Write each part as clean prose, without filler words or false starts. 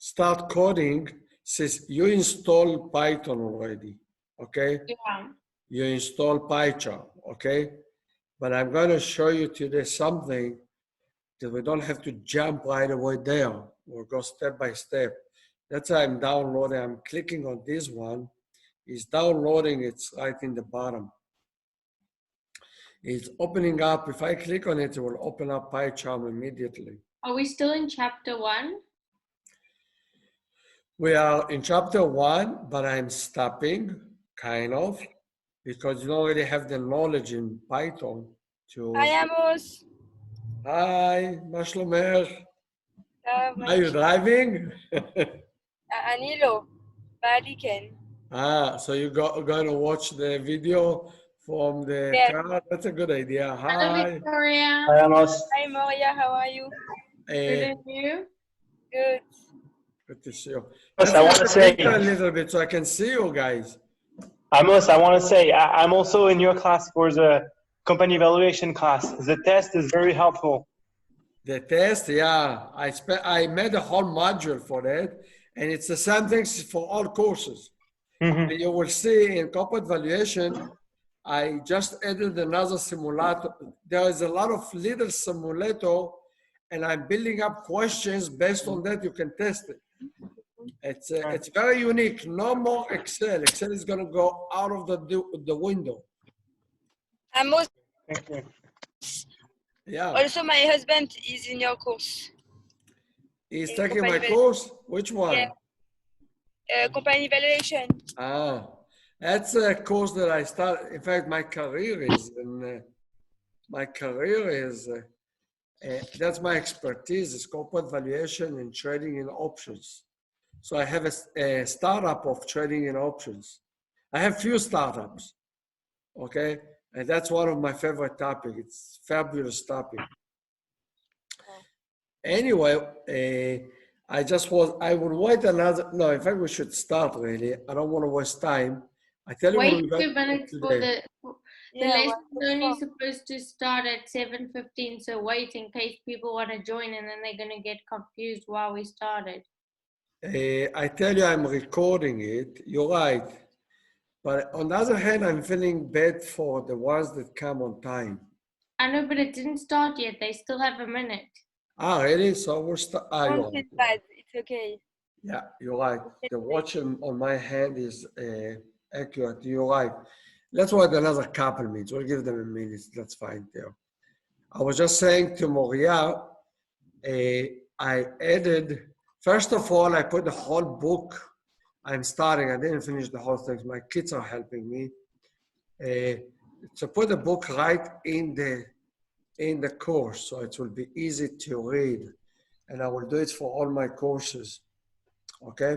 start coding, says you install Python already, okay? Yeah. You install PyCharm, okay? But I'm going to show you today something that we don't have to jump right away there. We'll go step by step. That's why I'm downloading. I'm clicking on this one. It's downloading. It's right in the bottom. It's opening up. If I click on it, it will open up PyCharm immediately. Are we still in chapter 1? We are in chapter 1, but I'm stopping, kind of, because you don't really have the knowledge in Python to... Hi, Amos. Hi, מה שלומך? טוב, Are you driving? אני לא, בעלי כן. So you're going to watch the video from the Yes. car? That's a good idea. Hello, Hi. Victoria. Hi, Amos. Hi, Moria, how are you? Good, Eh, and you? Good. good to see you. Amos, I want to say, A little bit so I can see you guys. Amos, I want to say, I'm also in your class for the company evaluation class. The test is very helpful. The test, yeah. I made a whole module for that, and it's the same things for all courses. Mhm. You will see in corporate valuation, I just added another simulator. There is a lot of little simulator, and I'm building up questions based on that. You can test it. It's very unique. No more Excel. Excel is going to go out of the window. Amos, Thank you. Yeah. also my husband is in your course. He's In taking my company course. Which one? Yeah. Company evaluation. That's a course that I started. In fact, my career is that's my expertise is corporate valuation and trading in options. So I have a startup of trading in options. I have few startups, okay? And that's one of my favorite topics. It's fabulous topic. Anyway, I would wait another, no, in fact, we should start really. I don't want to waste time. I tell you what Wait we got 2 minutes for today. the Yeah, lesson's only supposed to start at 7:15, so wait in case people want to join and then they're going to get confused while we started. I tell you, I'm recording it. You're right. But on the other hand, I'm feeling bad for the ones that come on time. I know, but it didn't start yet. They still have a minute. Really? So we'll start. Don't You're feel right. bad. It's okay. Yeah, you're right. The watch on my hand is accurate. You're right. Let's wait another couple minutes. We'll give them a minute. That's fine, Theo. I was just saying to Moria, I added, first of all, I put the whole book. I'm starting. I didn't finish the whole thing. My kids are helping me. So put the book right in the course, so it will be easy to read. And I will do it for all my courses. Okay.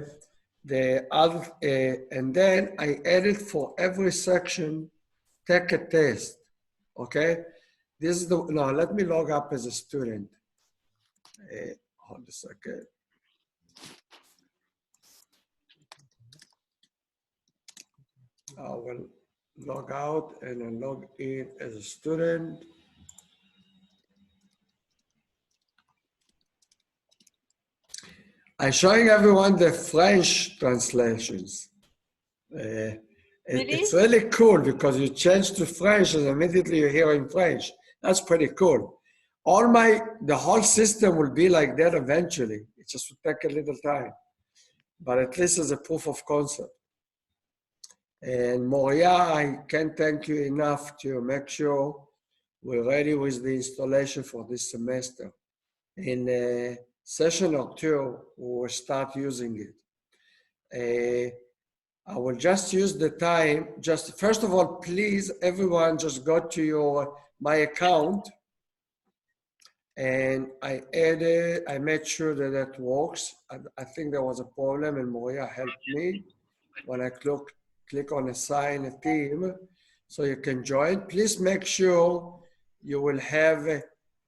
And then I added for every section, take a test. Okay. This is now let me log up as a student. Hold a second. I will log out and then log in as a student. I'm showing everyone the French translations. It's really cool because you change to French and immediately you hear in French. That's pretty cool. The whole system will be like that eventually. It just will take a little time, but at least as a proof of concept. And Moria, I can't thank you enough to make sure we're ready with the installation for this semester. In session or two, we will start using it. I will just use the time, just first of all, please, everyone just go to my account and I made sure that that works. I think there was a problem and Moria helped me when I click on assign a team so you can join. Please make sure you will have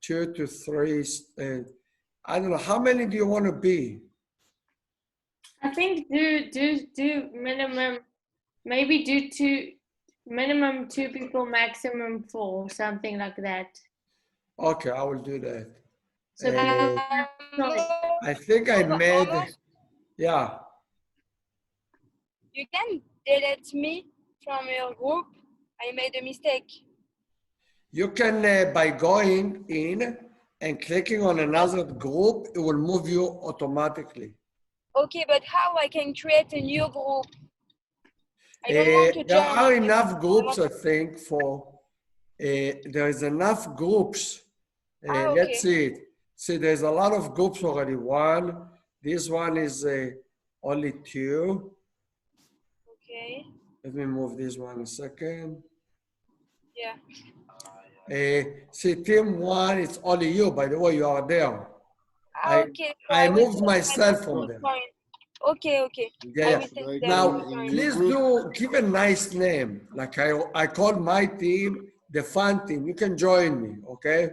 2 to 3, I don't know, how many do you want to be? I think do minimum, maybe do 2, minimum 2 people, maximum 4, something like that. Okay, I will do that. So I think I made, Yeah. You can delete me from your group. I made a mistake. You can, by going in and clicking on another group, it will move you automatically. Okay, but how I can create a new group? I don't want to There are join. enough groups, I think, for, there is enough groups. Okay. Let's see it. See, there's a lot of groups already. One, this one is only 2. Okay. Let me move this one a second. Yeah. See, team 1, it's only you, by the way, you are there. Okay. So I will moved take myself my from team there. join. Okay, okay. Yeah, I yeah. will take Like them Now, to join. please do give a nice name. Like I call my team the fun team. You can join me, okay?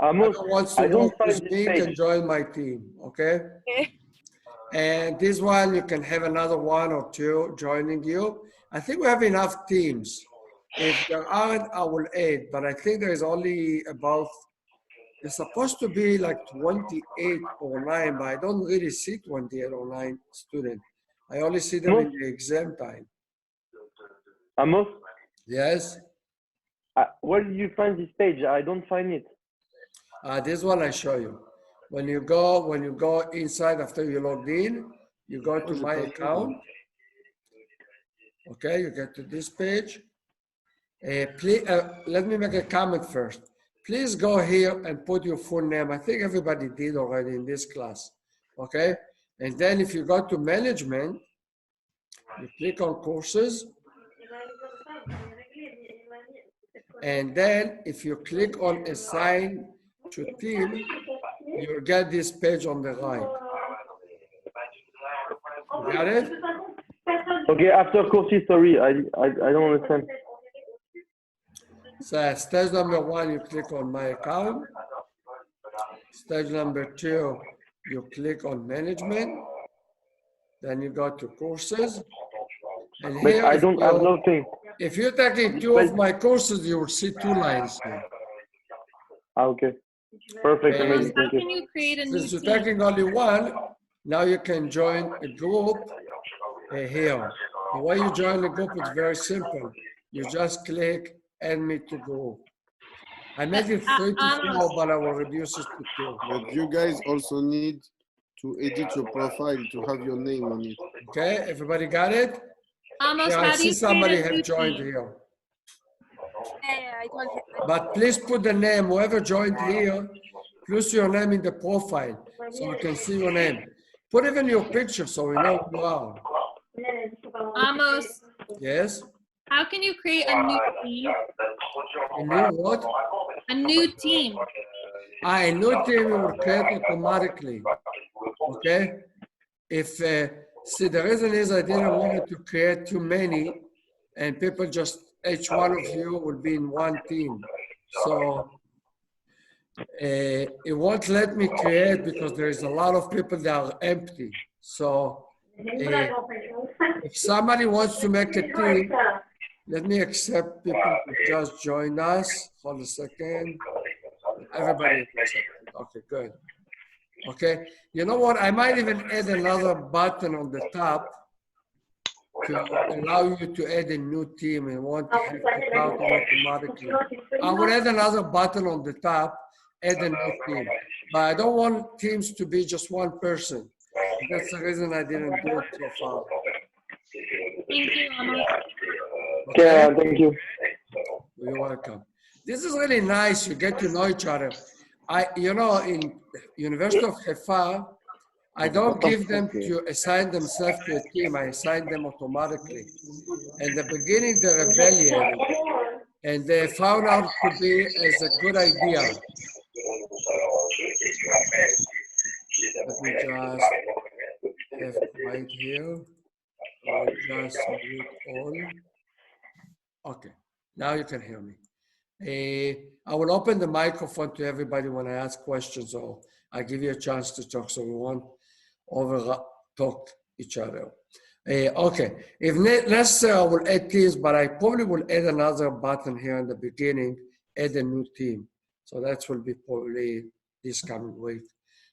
Amos, Whoever wants to I don't work find with this me can page. join my team, okay? Okay. And this one, you can have another 1 or 2 joining you. I think we have enough teams. If there aren't, I will add, but I think there is only about, there's supposed to be like 28 or 9, but I don't really see 28 or 9 students. I only see them in the exam time. Amos, Yes, where did you find this page? I don't find it. this one I show you. When you go inside after you logged in, you go to my account. Okay, you get to this page. Please, let me make a comment first. Please go here and put your full name. I think everybody did already in this class. Okay, and then if you go to management, you click on courses. And then if you click on assign to team, you'll get this page on the right. You got it? Okay, after courses, sorry, I don't understand. So stage number 1, you click on my account. Stage number 2, you click on management. Then you go to courses. And But here, I don't have nothing. if you're taking 2 of my courses, you will see 2 lines here. Okay. Perfect, And amazing, How thank you. can you create a new since you're team? taking only 1, now you can join a group here. The way you join the group is very simple. You just click add me to group. I made it 3 to 4, but I will reduce it to 2. But you guys also need to edit your profile to have your name on it. Okay, everybody got it? Amos, Yeah, I how do see you somebody create a new have joined team? here. Yeah, I don't. But please put the name, whoever joined here, plus your name in the profile, so we can see your name. Put even your picture so we know who you are. Amos, Yes? how can you create a new team? A new what? A new team. A new team will create automatically. Okay? If, see, the reason is I didn't want to create too many and people just, each one of you will be in one team. So it won't let me create because there is a lot of people that are empty. So if somebody wants to make a team, let me accept people who just joined us. Hold a second. Everybody accepted. Okay, good. Okay, you know what? I might even add another button on the top to allow you to add a new team and want to have to count it automatically. I will add another button on the top, add a new team. But I don't want teams to be just one person. That's the reason I didn't do it so far. Thank you, Amos. Okay, thank you. You're welcome. This is really nice. You get to know each other. You know, in University of Haifa, I don't give them to assign themselves to a team. I assign them automatically. In the beginning, they rebellion, and they found out to be as a good idea. Let me just have right here. I'll just mute all. Okay, now you can hear me. I will open the microphone to everybody when I ask questions, or I give you a chance to talk, so we won't over talk each other. Okay, if necessary, I will add teams, but I probably will add another button here in the beginning, add a new team. So that will be probably this coming week.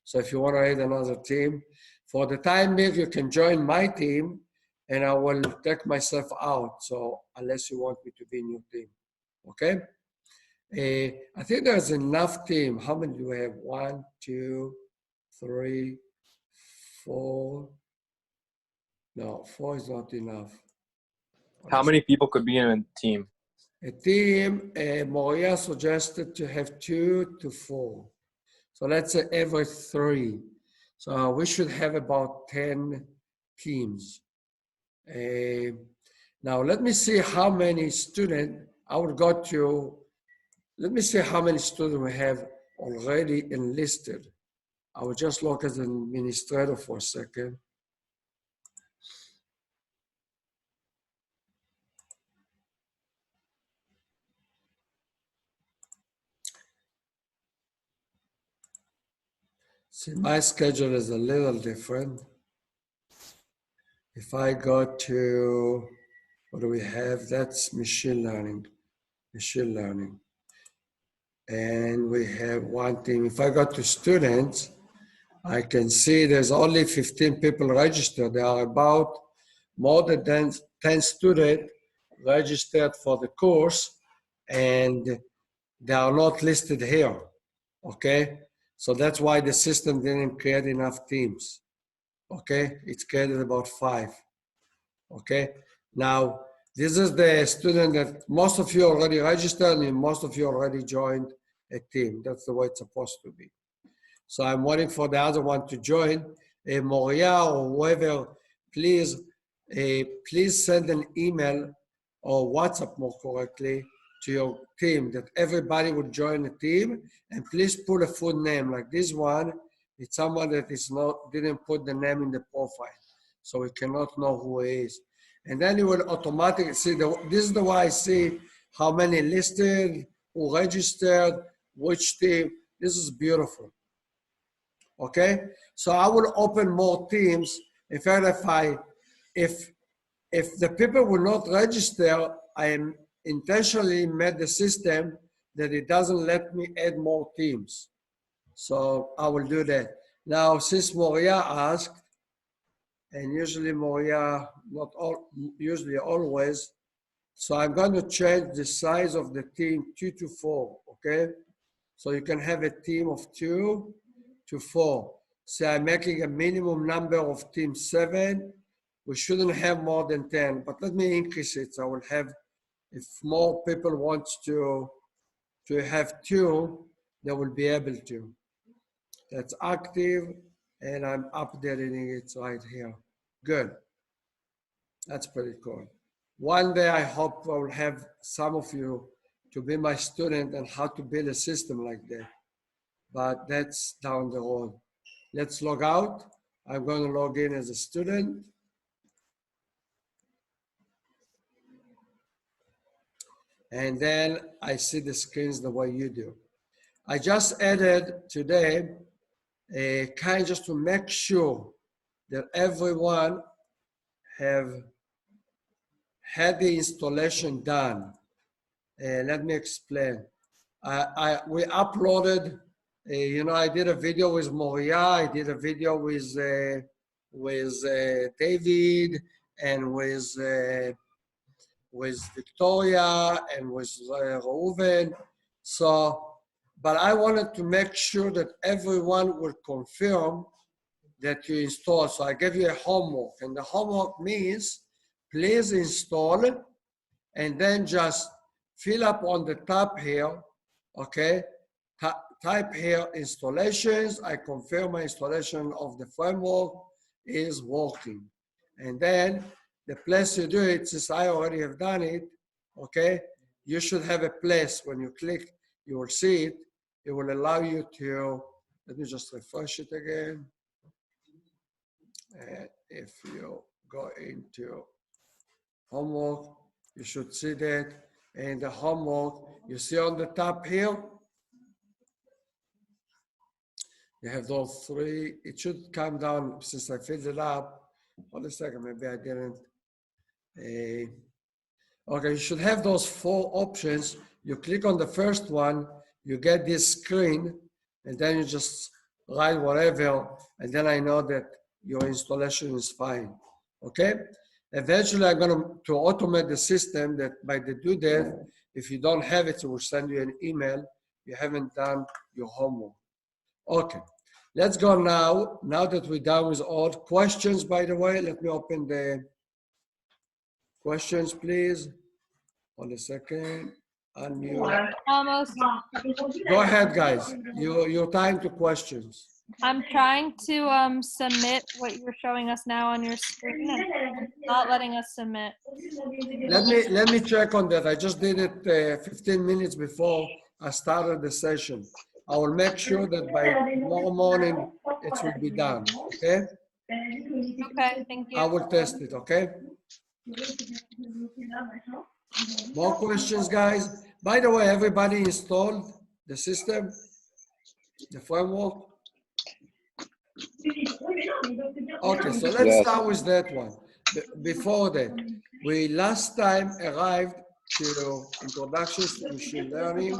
So if you want to add another team, For the time being, you can join my team and I will take myself out. So unless you want me to be in your team, okay? I think there's enough team. How many do we have? 1, 2, 3, 4. No, 4 is not enough. How many people could be in a team? A team, Moria suggested to have 2 to 4. So let's say every 3. So we should have about 10 teams. Now let me see how many students, I will go to, let me see how many students we have already enlisted. I will just look as an administrator for a second. See, my schedule is a little different. If I go to, what do we have? That's machine learning. And we have one team. If I go to students, I can see there's only 15 people registered. There are about more than 10 students registered for the course, and they are not listed here, okay? So that's why the system didn't create enough teams, okay? It's created about 5, okay? Now, this is the student that most of you already registered and most of you already joined a team. That's the way it's supposed to be. So I'm waiting for the other one to join. Moria or whoever, please send an email or WhatsApp more correctly to your team that everybody would join the team, and please put a full name. Like this one, it's someone that didn't put the name in the profile, so we cannot know who he is. And then you will automatically see, this is the way I see how many listed, who registered, which team. This is beautiful. Okay, so I will open more teams. In fact, if the people will not register, I am intentionally made the system that it doesn't let me add more teams. So I will do that. Now, since Moria asked, and usually Moria, usually always, so I'm going to change the size of the team 2 to 4, okay? So you can have a team of 2 to 4. So I'm making a minimum number of team 7. We shouldn't have more than 10, but let me increase it. So I will have, if more people want to have 2, they will be able to. That's active, and I'm updating it right here. Good. That's pretty cool. One day I hope I will have some of you to be my student and how to build a system like that. But that's down the road. Let's log out. I'm going to log in as a student. And then I see the screens the way you do. I just added today a kind just to make sure that everyone have had the installation done. Let me explain. We uploaded, I did a video with Moria, I did a video with David and with Victoria and with Reuven. So, but I wanted to make sure that everyone will confirm that you install. So I gave you a homework, and the homework means please install it and then just fill up on the top here, okay? Type here installations. I confirm my installation of the framework is working. And then the place you do it, since I already have done it, okay? You should have a place when you click, you will see it. It will allow you to, let me just refresh it again. And if you go into homework, you should see that. And the homework, you see on the top here, you have those 3. It should come down since I filled it up. Hold a second, maybe I didn't. Okay, you should have those 4 options. You click on the first one, you get this screen, and then you just write whatever, and then I know that your installation is fine. Okay? Eventually, I'm going to automate the system that by the due date, if you don't have it, it will send you an email. You haven't done your homework. Okay, let's go now. Now that we're done with all questions, by the way, let me open the questions, please. Hold a second. Unmute. Almost. Go ahead, guys. Your time to questions. I'm trying to submit what you're showing us now on your screen and it's not letting us submit. Let me check on that. I just did it 15 minutes before I started the session. I will make sure that by tomorrow morning it will be done. Okay? Okay, thank I you. will test it. Okay? More questions, guys? By the way, everybody installed the system, the framework? Okay, so let's start with that one. Before that, we last time arrived to introductions to machine learning.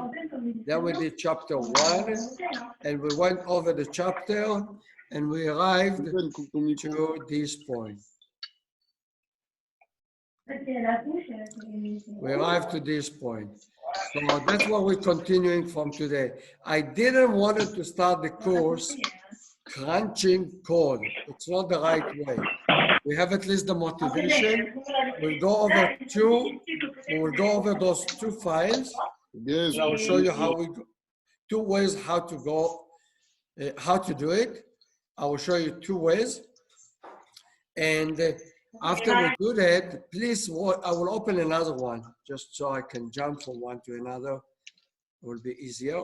Then we did chapter 1, and we went over the chapter, and we arrived to this point. We arrived to this point. So that's what we're continuing from today. I didn't want to start the course crunching code. It's not the right way. We have at least the motivation. We'll go over those two files. Yes. And I will show you how we go, two ways how to go, how to do it. I will show you two ways. And after we do that, please, I will open another one just so I can jump from one to another. It will be easier.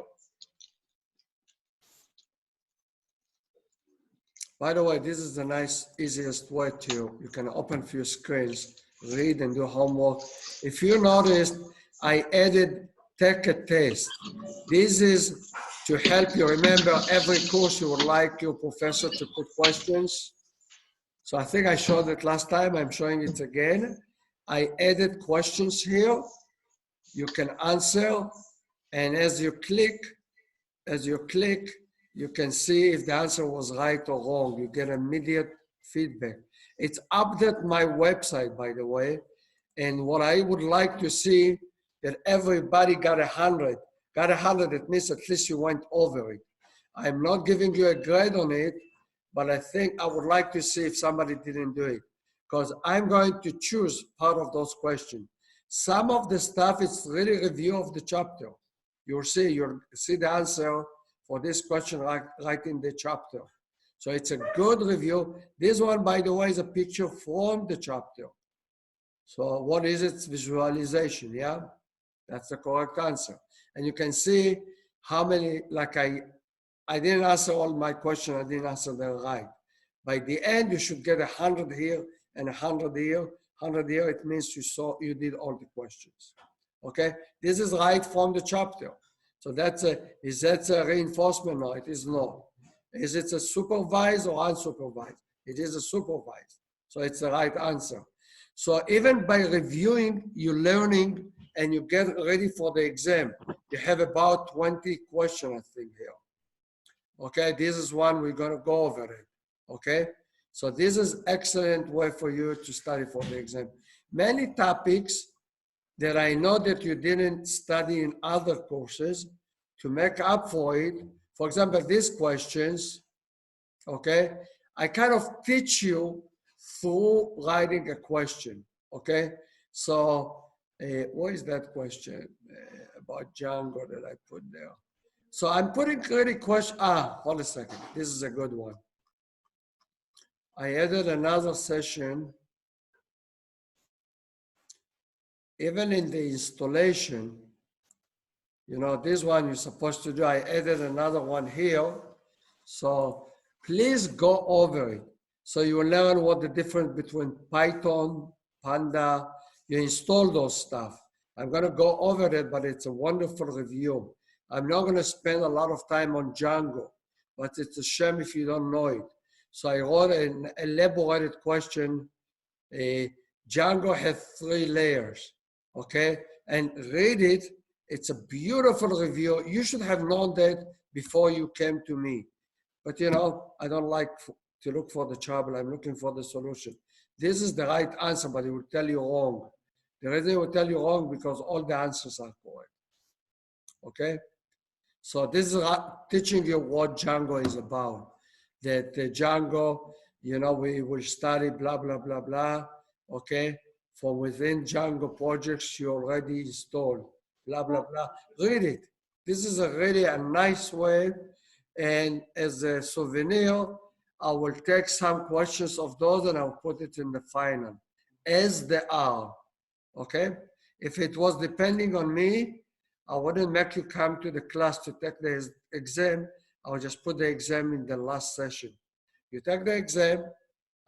By the way, this is the nice, easiest way to, you can open few screens, read and do homework. If you noticed, I added take a test. This is to help you remember every course you would like your professor to put questions. So I think I showed it last time, I'm showing it again. I added questions here. You can answer, and as you click, you can see if the answer was right or wrong. You get immediate feedback. It's updated my website, by the way. And what I would like to see that everybody got 100. Got 100, it means at least you went over it. I'm not giving you a grade on it, but I think I would like to see if somebody didn't do it. Because I'm going to choose part of those questions. Some of the stuff is really review of the chapter. You'll see the answer for this question right in the chapter. So it's a good review. This one, by the way, is a picture from the chapter. So what is it? It's visualization, yeah? That's the correct answer. And you can see how many, like I didn't answer all my questions, I didn't answer them right. By the end, you should get 100 here and 100 here. 100 here, it means you did all the questions. Okay? This is right from the chapter. So is that a reinforcement? No, it is not. Is it a supervised or unsupervised? It is a supervised. So it's the right answer. So even by reviewing, you're learning and you get ready for the exam. You have about 20 questions, I think, here. Okay, this is one we're going to go over it. Okay, so this is excellent way for you to study for the exam. Many topics that I know that you didn't study in other courses, to make up for it. For example, these questions, okay, I kind of teach you through writing a question, okay? So what is that question about Django that I put there? So I'm putting really question, hold a second, this is a good one. I added another session. Even in the installation, you know, this one you're supposed to do, I added another one here. So please go over it. So you will learn what the difference between Python, Panda, you install those stuff. I'm gonna go over it, but it's a wonderful review. I'm not gonna spend a lot of time on Django, but it's a shame if you don't know it. So I wrote an elaborated question. Django has 3 layers. Okay, and read it. It's a beautiful review. You should have known that before you came to me. But you know, I don't like to look for the trouble. I'm looking for the solution. This is the right answer, but it will tell you wrong. The reason it will tell you wrong because all the answers are correct. Okay? So this is teaching you what Django is about. That Django, you know, we will study blah, blah, blah, blah. Okay? From within Django projects you already installed. Blah, blah, blah. Read it. This is really a nice way. And as a souvenir, I will take some questions of those and I'll put it in the final as they are. Okay? If it was depending on me, I wouldn't make you come to the class to take the exam. I would just put the exam in the last session. You take the exam,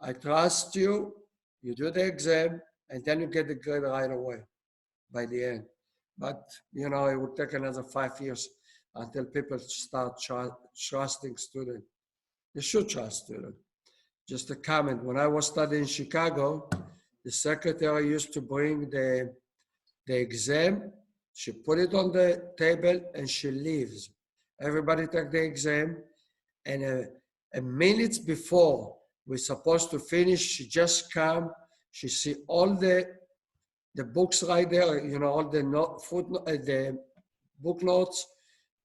I trust you, you do the exam, and then you get the grade right away by the end. But, you know, it would take another 5 years until people start trusting students. You should trust students. Just a comment, when I was studying in Chicago, the secretary used to bring the exam, she put it on the table and she leaves. Everybody take the exam, and a minute before we're supposed to finish, she just come, she see all the books right there, you know, all the the book notes,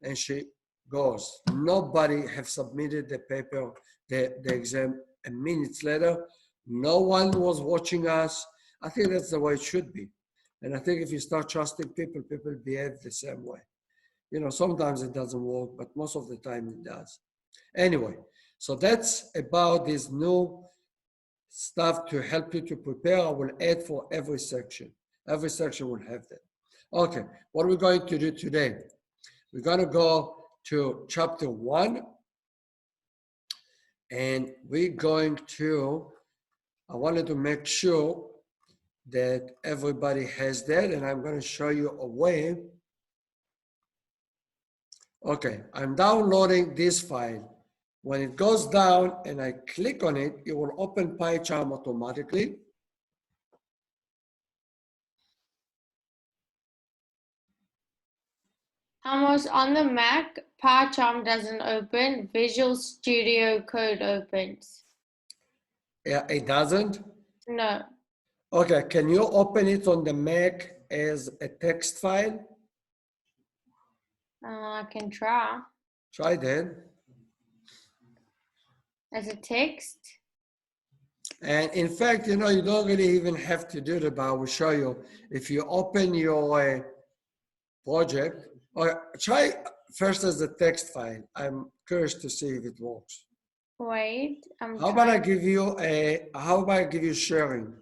and she goes. Nobody have submitted the paper, the exam a minute later. No one was watching us. I think that's the way it should be. And I think if you start trusting people, people behave the same way. You know, sometimes it doesn't work, but most of the time it does. Anyway, so that's about this new stuff to help you to prepare. I will add for every section. Every section will have that. Okay, what are we going to do today? We're going to go to chapter 1. And we're going to, I wanted to make sure that everybody has that, and I'm going to show you a way. Okay, I'm downloading this file. When it goes down and I click on it, it will open PyCharm automatically. Almost on the Mac, PyCharm doesn't open. Visual Studio Code opens. Yeah, it doesn't? No. Okay, can you open it on the Mac as a text file? I can try. Try that. As a text? And in fact, you know, you don't really even have to do that, but I will show you. If you open your project, or try first as a text file. I'm curious to see if it works. Wait, How about I give you sharing?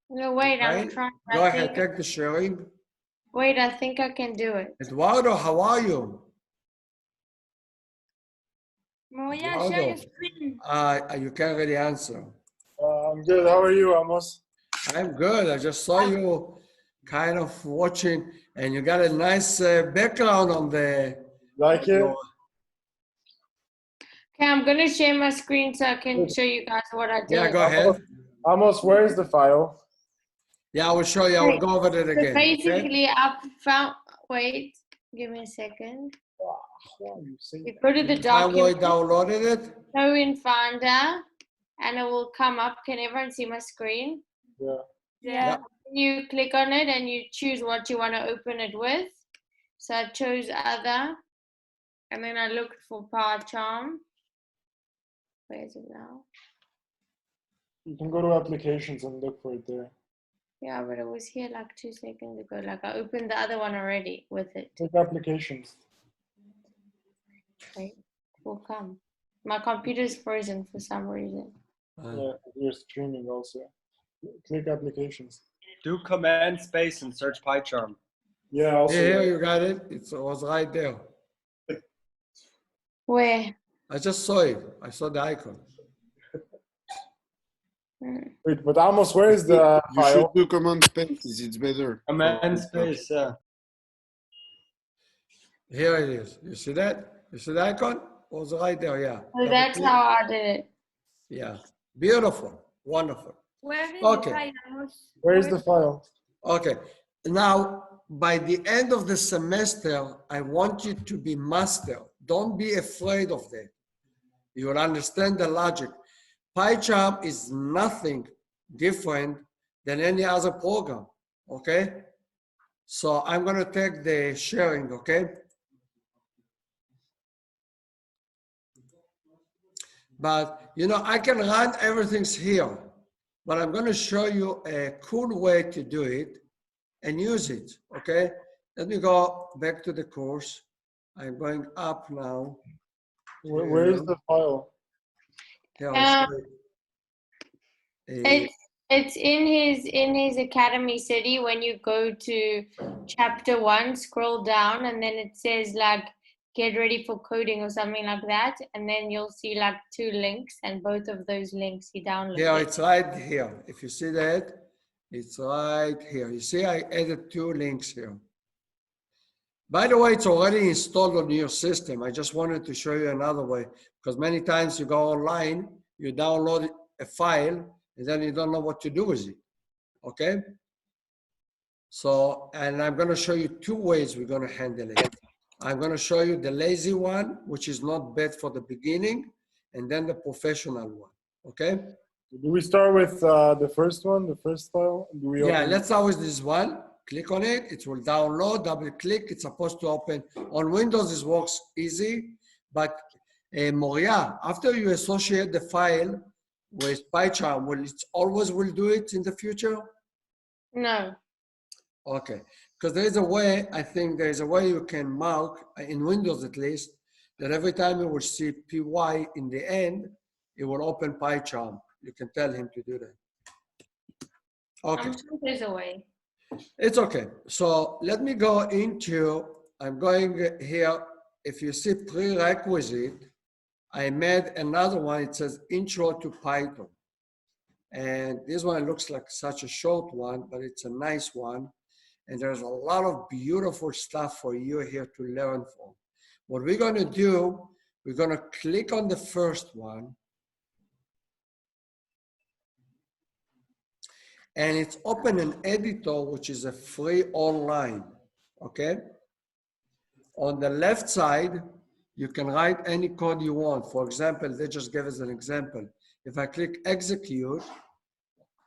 No, wait, I'm Right? trying. Go ahead, take the sharing. Wait, I think I can do it. Eduardo, how are you? Moya, Eduardo, share your screen. you can't really answer. I'm good. How are you, Amos? I'm good. I just saw you kind of watching, and you got a nice background on the. Like it? Okay, I'm gonna share my screen so I can show you guys what I did. Yeah, go ahead. Amos, where is the file? Yeah, I will show you. I will go over it So again. Okay? basically, I found. Wait, give me a second. You go to the I will document, downloaded it. go in Finder, and it will come up. Can everyone see my screen? Yeah. Yeah. You click on it and you choose what you want to open it with. So I chose other, and then I looked for PyCharm. Where is it now? You can go to applications and look for it there. Yeah, but it was here like 2 seconds ago. Like I opened the other one already with it. Click applications. Okay, will come. My computer's frozen for some reason. Yeah, you're streaming also. Click applications. Do command space and search PyCharm. Yeah, also. Here you got it. It was right there. Where? I just saw it. I saw the icon. Wait, but Amos, where is the You should file? do command space. It's better. Command space, yeah. Here it is. You see that? You see the icon? It was right there, yeah. So that's how I did it. Yeah. Beautiful. Wonderful. Where is Okay. the file, Amos? Where is the file? Okay. Now, by the end of the semester, I want you to be master. Don't be afraid of that. You will understand the logic. PyCharm is nothing different than any other program, okay? So I'm gonna take the sharing, okay? But you know, I can run everything's here, but I'm gonna show you a cool way to do it and use it, okay? Let me go back to the course. I'm going up now. Where is the file? Here, I'll show you. It's in his Academy City. When you go to chapter 1, scroll down, and then it says like get ready for coding or something like that, and then you'll see like 2 links, and both of those links he downloaded. Yeah, it's right here. If you see that, it's right here. You see, I added 2 links here. By the way, it's already installed on your system. I just wanted to show you another way, because many times you go online, you download a file, and then you don't know what to do with it, okay? So, and I'm gonna show you 2 ways we're gonna handle it. I'm gonna show you the lazy one, which is not bad for the beginning, and then the professional one, okay? Do we start with the first one, the first file? Do we Yeah, open- let's start with this one. Click on it, it will download, double click, it's supposed to open. On Windows, this works easy, but Moria, after you associate the file with PyCharm, will it always will do it in the future? No. Okay, because there is a way, I think there is a way you can mark, in Windows at least, that every time you will see PY in the end, it will open PyCharm. You can tell him to do that. Okay. I'm sure there's a way. It's okay. So let me go into, I'm going here. If you see prerequisite, I made another one. It says Intro to Python. And this one looks like such a short one, but it's a nice one. And there's a lot of beautiful stuff for you here to learn from. What we're going to do, we're going to click on the first one. And it's open an editor, which is a free online, okay? On the left side, you can write any code you want. For example, they just gave us an example. If I click execute,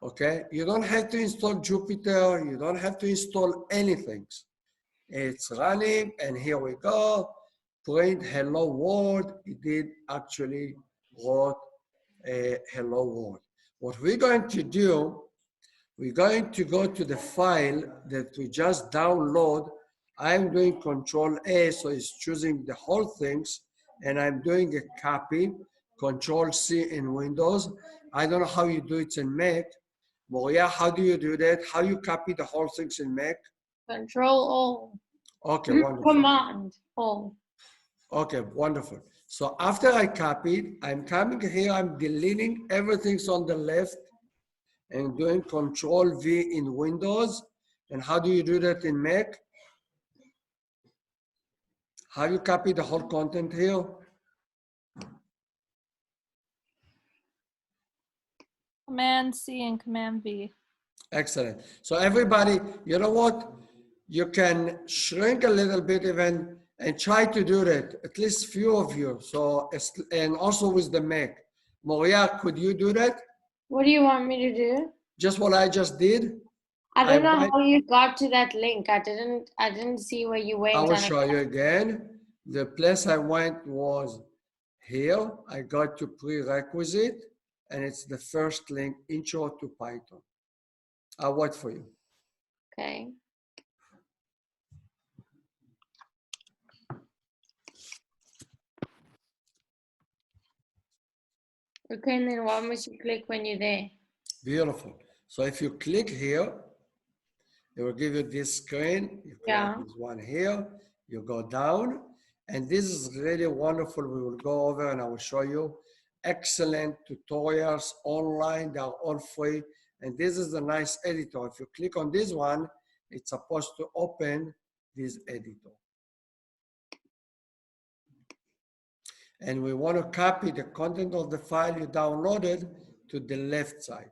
okay, you don't have to install Jupyter, you don't have to install anything. It's running, and here we go. Print hello world. It did actually wrote a hello world. What we're going to do, we're going to go to the file that we just download. I'm doing Control A, so it's choosing the whole things, and I'm doing a copy, Control C in Windows. I don't know how you do it in Mac. Moria, how do you do that? How you copy the whole things in Mac? Control all. Okay, wonderful. Command all. Okay, wonderful. So after I copied, I'm coming here, I'm deleting everything's on the left and doing Control V in Windows. And how do you do that in Mac? How do you copy the whole content here? Command C and Command V. Excellent. So everybody, you know what? You can shrink a little bit even and try to do that, at least few of you. So, and also with the Mac. Moria, could you do that? What do you want me to do? Just what I just did? I don't know might- how you got to that link. I didn't see where you went. I will on show you again. The place I went was here. I got to prerequisite, and it's the first link, Intro to Python. I'll wait for you. Okay. Okay, and then what must you click when you're there? Beautiful. So if you click here, it will give you this screen. You Yeah. click this one here, you go down, and this is really wonderful. We will go over and I will show you excellent tutorials online. They are all free. And this is a nice editor. If you click on this one, it's supposed to open this editor. And we want to copy the content of the file you downloaded to the left side.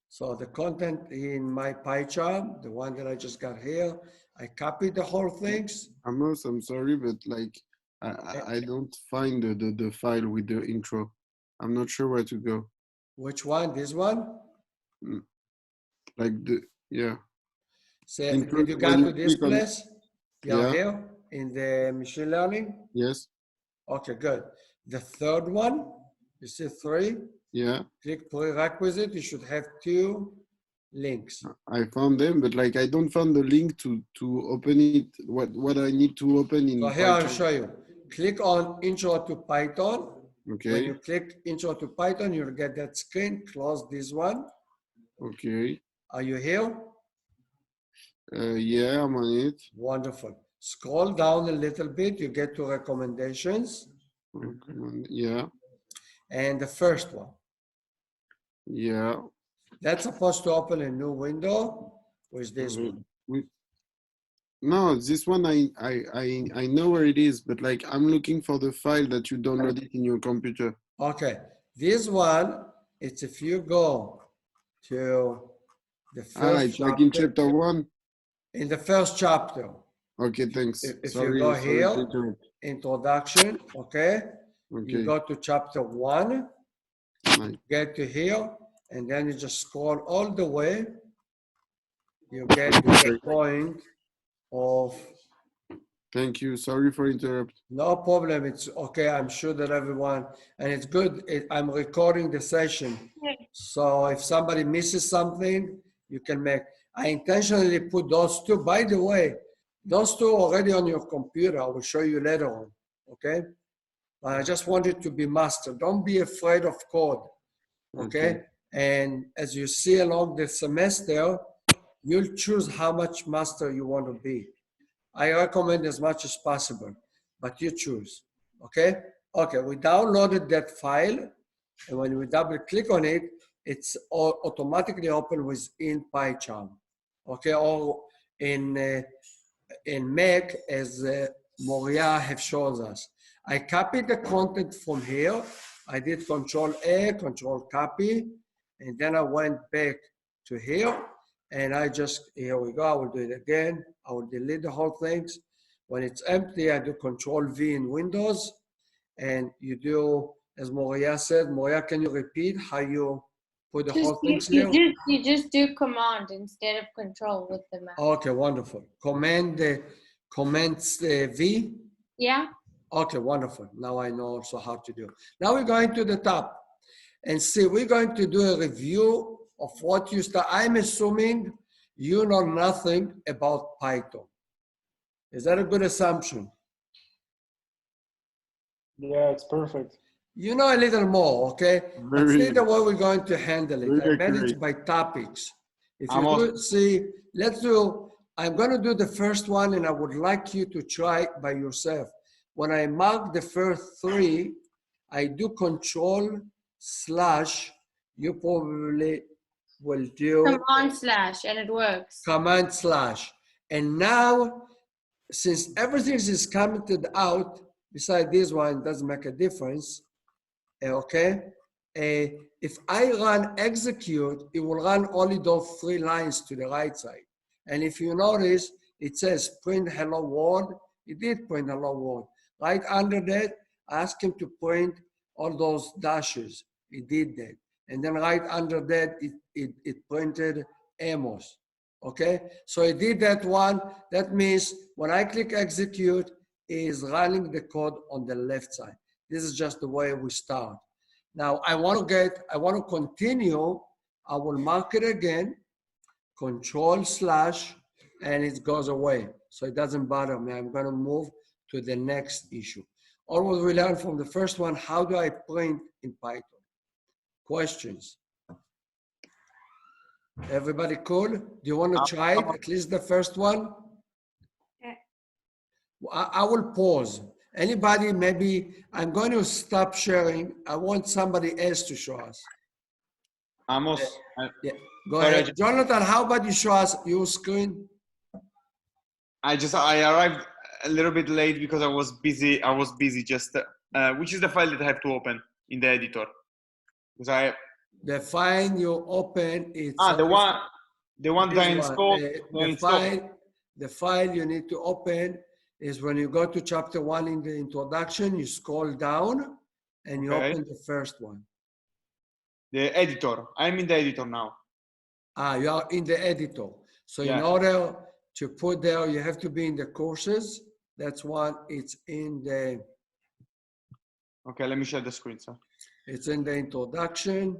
So the content in my PyCharm, the one that I just got here, I copied the whole things. Amos, I'm sorry, but like I don't find the file with the intro. I'm not sure where to go. Which one? This one? Like yeah. Say, In did front- you when go you to this click on- place? You're Yeah. here in the machine learning? Yes. Okay, good. The third one, you see 3? Yeah. Click prerequisite, you should have 2 links. I found them, but like I don't find the link to open it. What I need to open in So here I'll Python. show you. Click on Intro to Python. When Okay. you click Intro to Python, you'll get that screen. Close this one. Okay. Are you here? Yeah, I'm on it. Wonderful. Scroll down a little bit, you get to recommendations. Yeah. And the first one. Yeah. That's supposed to open a new window with this one. No, this one I know where it is, but like I'm looking for the file that you downloaded in your computer. Okay, this one, it's if you go to the first It's like in chapter 1. In the first chapter. Okay, thanks. If Sorry, you go sorry here, to interrupt. introduction, okay? Okay. You go to chapter 1, Right. get to here, and then you just scroll all the way. You get to the point of, Thank you. Sorry for interrupt. no problem, it's okay. I'm sure that everyone, and it's good. I'm recording the session. So if somebody misses something, you can make, I intentionally put those 2. By the way, those 2 already on your computer. I will show you later on, okay? But I just want it to be mastered. Don't be afraid of code, okay? And as you see along the semester, you'll choose how much master you want to be. I recommend as much as possible, but you choose, okay? Okay, we downloaded that file, and when we double click on it, it's automatically open within PyCharm, okay? Or in Mac, as Moria have shown us. I copied the content from here. I did Control A, Control Copy, and then I went back to here, and I just, here we go, I will do it again. I will delete the whole things. When it's empty, I do Control V in Windows, and you do, as Moria said, Moria, can you repeat how you put the whole things here? You just do command instead of control with the mouse. Okay, wonderful. Command V? Yeah? Okay, wonderful. Now I know also how to do it. Now we're going to the top and see, we're going to do a review of what you start. I'm assuming you know nothing about Python. Is that a good assumption? Yeah, it's perfect. You know a little more, okay? Let's see the way we're going to handle it. I Very manage accurate. by topics. If I'm you also- do, see, let's do, I'm going to do the first one, and I would like you to try it by yourself. When I mark the first 3, I do Control/, you probably will do Command slash, and it works. Command/. And now, since everything is commented out, beside this one, doesn't make a difference, okay? If I run execute, it will run only those 3 lines to the right side. And if you notice, it says print hello world. It did print hello world. Right under that, ask him to print all those dashes. It did that. And then right under that, it printed Amos. Okay? So it did that one. That means when I click execute, it is running the code on the left side. This is just the way we start. Now I want to continue. I will mark it again, Control/, and it goes away. So it doesn't bother me. I'm going to move to the next issue. All what we learned from the first one, how do I print in Python? Questions? Everybody cool? Do you want to try it? At least the first one? I will pause. Anybody, maybe, I'm going to stop sharing. I want somebody else to show us. Amos, Yeah, go Sorry, ahead. Jonathan, how about you show us your screen? I arrived a little bit late because I was busy. Just which is the file that I have to open in the editor? Because The file you open is the one that I installed. the file you need to open is when you go to chapter 1 in the introduction, you scroll down and you Okay. open the first one. The editor. I'm in the editor now. Ah, you are in the editor. So in Yeah. order to put there, you have to be in the courses. That's one. It's in the Let me share the screen, sir. It's in the introduction.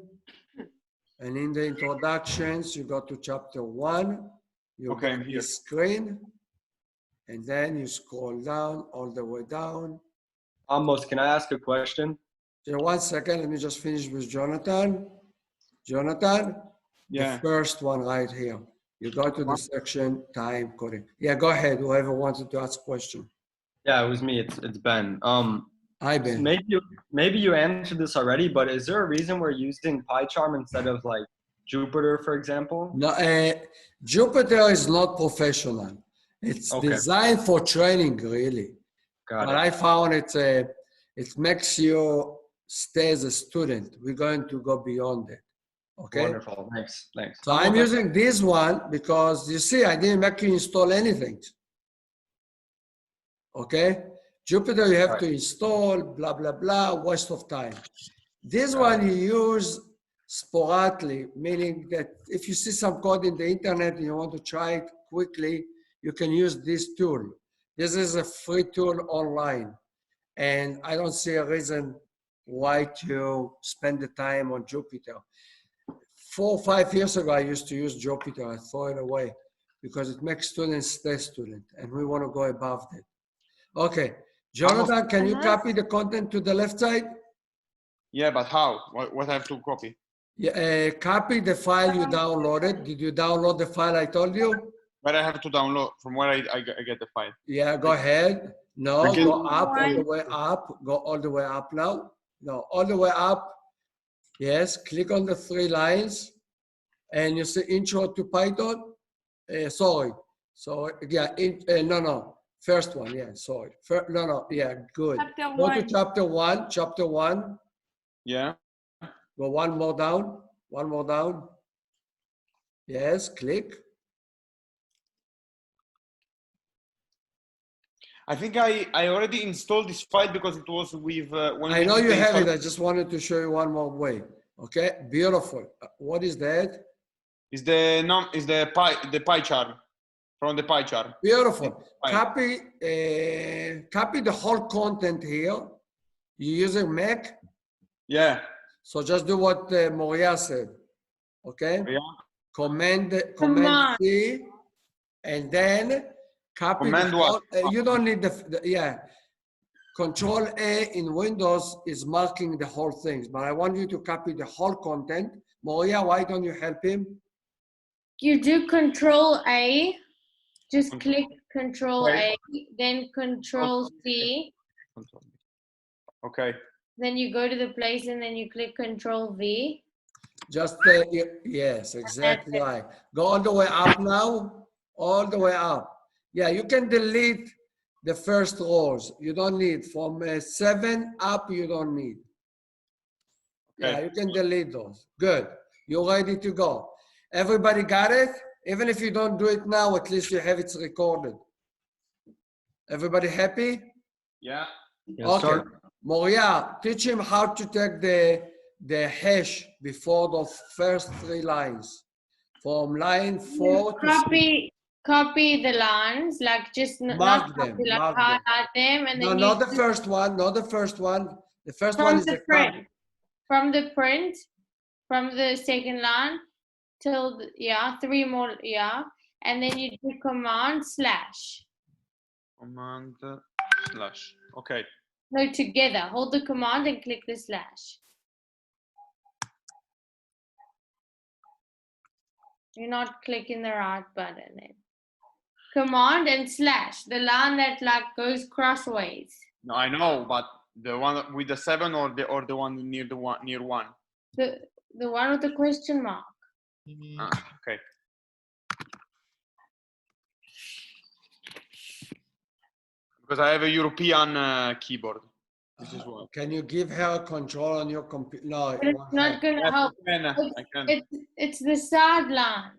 And in the introductions, you go to chapter 1. You Okay, get I'm here. this screen. And then you scroll down, all the way down. Amos, can I ask a question? So 1 second, let me just finish with Jonathan. Jonathan, Yeah. the first one right here. You go to the section time coding. Yeah, go ahead. Whoever wanted to ask a question. Yeah, it was me. It's Ben. Hi, Ben. Maybe you answered this already, but is there a reason we're using PyCharm instead of like Jupyter, for example? No, Jupyter is not professional. It's Okay. designed for training, really. Got But it. I found it makes you stay as a student. We're going to go beyond it. Okay. Wonderful. Thanks. Thanks. So I'm using this one because you see, I didn't make you install anything. Okay. Jupyter, you have to install, blah, blah, blah, waste of time. This one you use sporadically, meaning that if you see some code in the internet and you want to try it quickly, you can use this tool. This is a free tool online. And I don't see a reason why to spend the time on Jupyter. 4 or 5 years ago, I used to use Jupyter. I throw it away because it makes students stay student, and we want to go above that. Okay, Jonathan, can you copy the content to the left side? Yeah, but how? What I have to copy? Yeah, copy the file you downloaded. Did you download the file I told you? But I have to download from where I get the file. Yeah, go ahead. No, Again? go up, all the way up. Go all the way up now. No, all the way up. Yes, click on the 3 lines and you see intro to Python. Sorry. So yeah, no. First one, yeah, sorry. Yeah, good. Chapter Go to 1. chapter 1. Yeah. Go one more down. Yes, click. I think I already installed this file because it was with when I we know did you the have it. install- I just wanted to show you one more way. Okay, beautiful. What is that? Is the PyCharm from the PyCharm. Beautiful. Fine. Copy the whole content here. You using Mac? Yeah. So just do what Moria said. Okay. Yeah. Command Command. C, and then copy. Command the what? whole, you don't need yeah. Control A in Windows is marking the whole things, but I want you to copy the whole content. Moria, why don't you help him? You do Control A. Just click Control Okay. A, then Control C. Okay. Then you go to the place and then you click Control V. Just, yes, exactly That's it. right. Go all the way up now, all the way up. Yeah, you can delete the first rows. You don't need, from 7 up, you don't need. Okay. Yeah, you can delete those. Good. You're ready to go. Everybody got it? Even if you don't do it now, at least you have it recorded. Everybody happy? Yeah. Yes, Okay. sir. Moria, teach him how to take the hash before the first 3 lines. From line 4 to 6. Copy the lines, like just Mark not them, copy, like mark them. highlight them, and No, then not you the first one, not the first one. The first one from is the the print, copy. from the print, from the second line till 3 more, and then you do Command slash. Command slash. Okay. No, together. Hold the command and click the slash. You're not clicking the right button then. Command and slash, the line that like goes crossways. No, I know, but the one with the 7 or the one near near 1. The one with the question mark. Okay. Because I have a European keyboard. This is one. Can you give her control on your computer? No, it But it's won't not help. gonna Yes, help. I can. It's the sideline.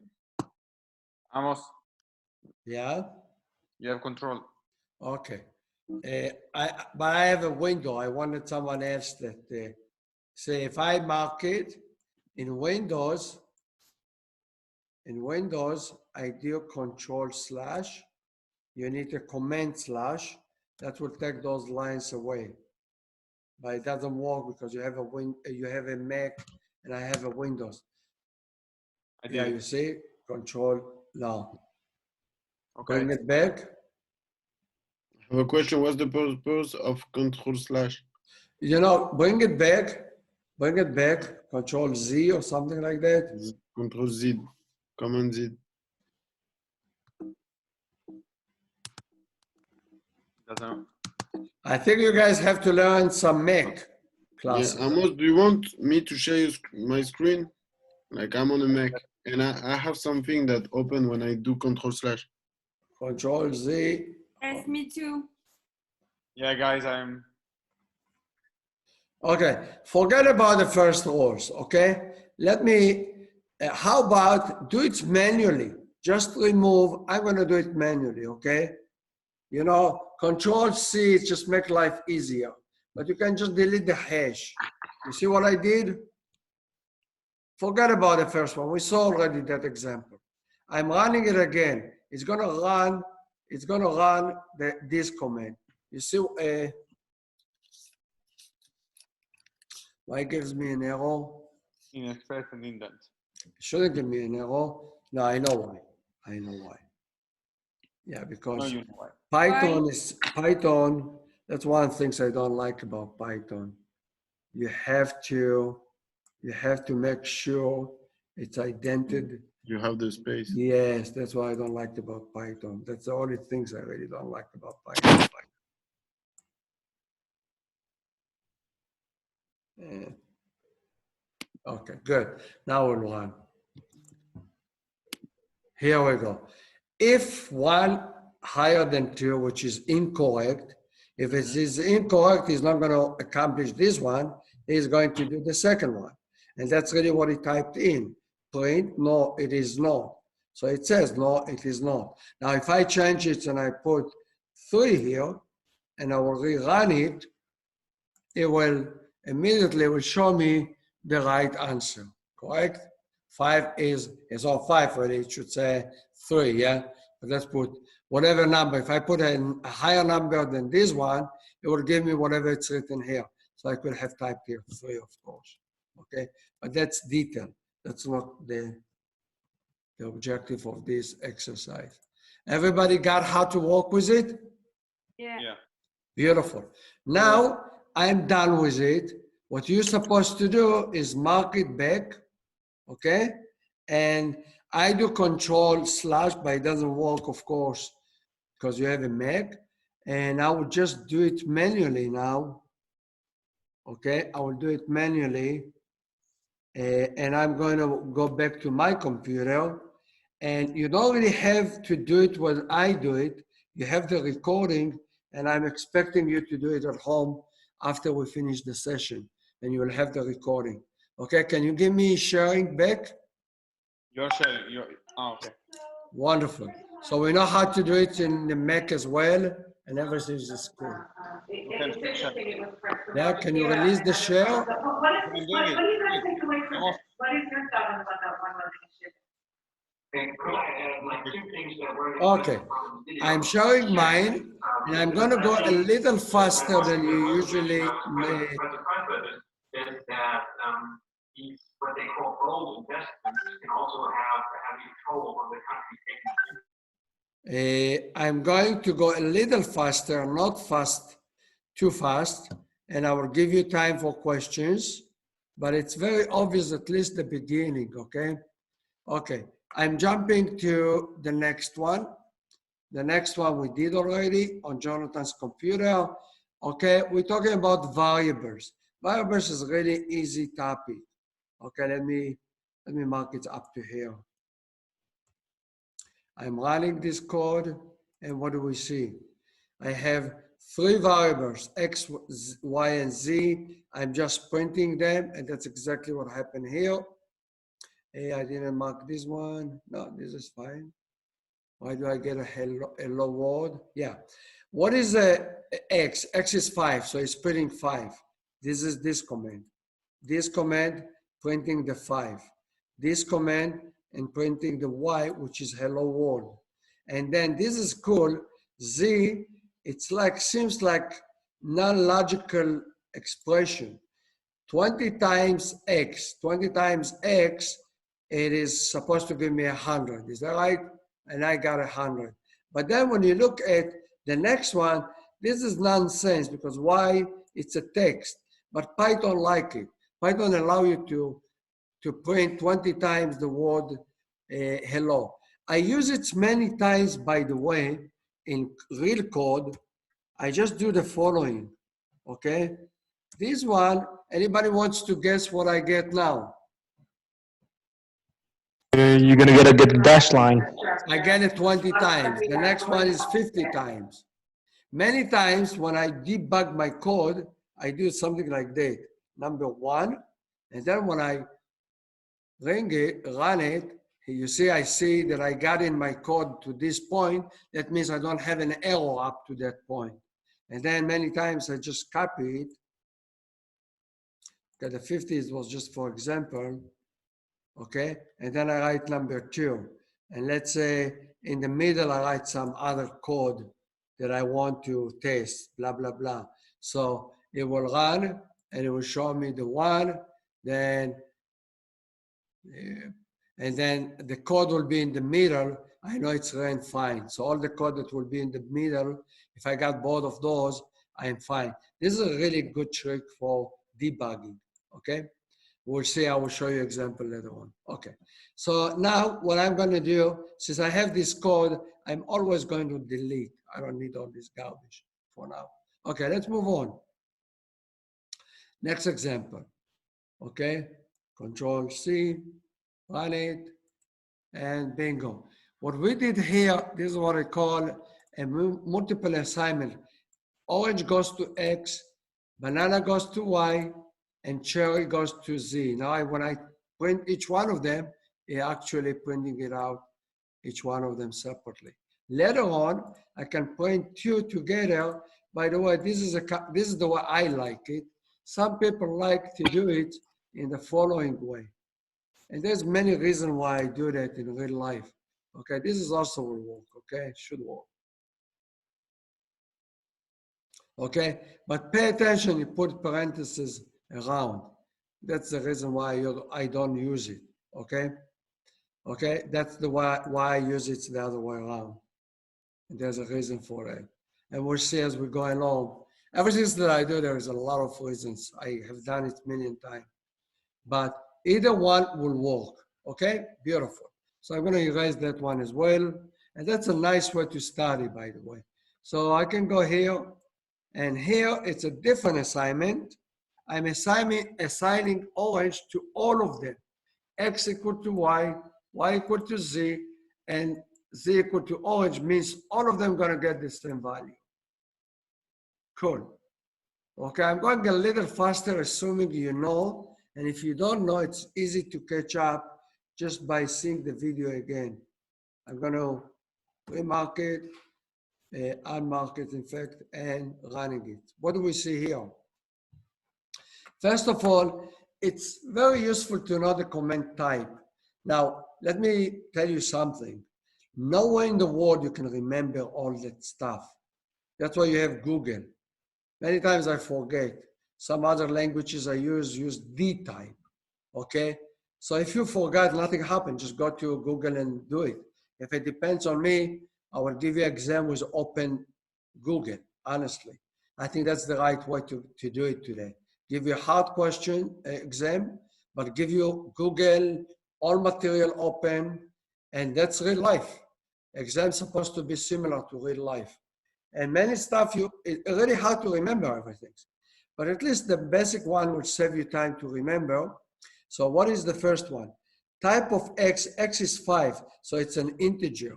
Amos, Yeah? you have control. Okay. But I have a window. I wanted someone else that say if I mark it, in Windows, I do Control/. You need a command slash that will take those lines away. But it doesn't work because you have a Mac and I have a Windows. I Yeah, did. you see, Control now. Okay. Bring it back. I have a question. What's the purpose of Control/? You know, bring it back. Control Z or something like that. Control Z, Command Z. Doesn't. I think you guys have to learn some Mac Yeah, classes. Amos, do you want me to share my screen? Like I'm on a Mac and I have something that open when I do Control/. Control Z. Yes, me too. Yeah, guys, I'm. Okay, forget about the first rows, okay? Let me, how about do it manually? Just remove, I'm gonna do it manually, okay? You know, Control C, just make life easier. But you can just delete the hash. You see what I did? Forget about the first one. We saw already that example. I'm running it again. It's gonna run this command. You see, why it gives me an error? In express and indent. It shouldn't give me an error. No, I know why. Yeah, No, because you know why. Python, that's one of the things I don't like about Python. You have to make sure it's indented. You have the space. Yes, that's what I don't like about Python. That's the only things I really don't like about Python. Yeah. Okay, good. Now we'll run. Here we go. If one higher than 2, which is incorrect, if it is incorrect, he's not going to accomplish this one. He's going to do the second one. And that's really what he typed in. Print, no, it is not. So it says, no, it is not. Now, if I change it and I put 3 here, and I will rerun it, it will immediately show me the right answer, correct? 5 is all 5, but it should say 3, yeah? But let's put whatever number. If I put a higher number than this one, it will give me whatever it's written here. So I could have typed here 3, of course, okay? But that's detail. That's not the objective of this exercise. Everybody got how to work with it? Yeah. Yeah. Beautiful. Now I'm done with it. What you're supposed to do is mark it back, okay? And I do Control/, but it doesn't work, of course, because you have a Mac. And I will just do it manually now. Okay, I will do it manually. And I'm going to go back to my computer. And you don't really have to do it when I do it. You have the recording, and I'm expecting you to do it at home after we finish the session, and you will have the recording. Okay, can you give me sharing back? You're sharing. Okay. Wonderful. So we know how to do it in the Mac as well, and everything is cool. Yeah, can you release the share? I'm doing it. I'm off. Okay, I'm showing mine, and I'm going to go a little faster than you usually may. Is that these what they call gold investments can also have control of the country. I'm going to go a little faster, not too fast, and I will give you time for questions, but it's very obvious, at least the beginning, okay? Okay, I'm jumping to the next one. The next one we did already on Jonathan's computer. Okay, we're talking about variables. Variables is a really easy topic. Okay, let me mark it up to here. I'm running this code, and what do we see? I have 3 variables, X, Y, and Z. I'm just printing them, and that's exactly what happened here. Hey, I didn't mark this one. No, this is fine. Why do I get a hello world? Yeah. What is X? X is 5, so it's printing 5. This is this command. This command printing the 5. This command and printing the Y, which is hello world. And then this is cool. Z, it's like, seems like non-logical expression. 20 times X, 20 times X, it is supposed to give me 100. Is that right? And I got 100. But then when you look at the next one, this is nonsense because Y, it's a text. But Python like it. Python allow you to print 20 times the word hello. I use it many times, by the way, in real code. I just do the following, okay? This one, anybody wants to guess what I get now? You're gonna get the dash line. I get it 20 times. The next one is 50 times. Many times when I debug my code, I do something like that. Number 1, and then when I run it, you see, I see that I got in my code to this point. That means I don't have an error up to that point. And then many times I just copy it. Okay, the 50s was just for example. Okay, and then I write number 2. And let's say in the middle, I write some other code that I want to test, blah, blah, blah. So it will run and it will show me the 1, then, and then the code will be in the middle. I know it's ran fine. So all the code that will be in the middle, if I got both of those, I am fine. This is a really good trick for debugging, okay? We'll see, I will show you example later on. Okay, so now what I'm gonna do, since I have this code, I'm always going to delete. I don't need all this garbage for now. Okay, let's move on. Next example, okay? Control C, run it, and bingo. What we did here, this is what I call a multiple assignment. Orange goes to X, banana goes to Y, and cherry goes to Z. Now, when I print each one of them, it actually printing it out, each one of them separately. Later on, I can print 2 together. By the way, this is the way I like it. Some people like to do it in the following way. And there's many reasons why I do that in real life. Okay, this is also will work, okay? Should work. Okay, but pay attention, you put parentheses around. That's the reason why I don't use it, okay? Okay, that's the why I use it the other way around. And there's a reason for that. And we'll see as we go along. Everything that I do, there is a lot of reasons. I have done it a million times. But either one will work, okay? Beautiful. So I'm gonna erase that one as well. And that's a nice way to study, by the way. So I can go here, and here it's a different assignment. I'm assigning orange to all of them. X equal to Y, Y equal to Z, and Z equal to orange means all of them gonna get the same value. Cool. Okay, I'm going a little faster, assuming you know. And if you don't know, it's easy to catch up just by seeing the video again. I'm gonna remark it, unmark it, in fact, and running it. What do we see here? First of all, it's very useful to know the command type. Now, let me tell you something. Nowhere in the world you can remember all that stuff. That's why you have Google. Many times I forget. Some other languages I use D type, okay? So if you forgot, nothing happened. Just go to Google and do it. If it depends on me, I will give you an exam with open Google, honestly. I think that's the right way to do it today. Give you a hard question exam, but give you Google, all material open, and that's real life. Exam's supposed to be similar to real life. And many stuff, it's really hard to remember everything. But at least the basic one will save you time to remember. So what is the first one? Type of X, X is 5, so it's an integer.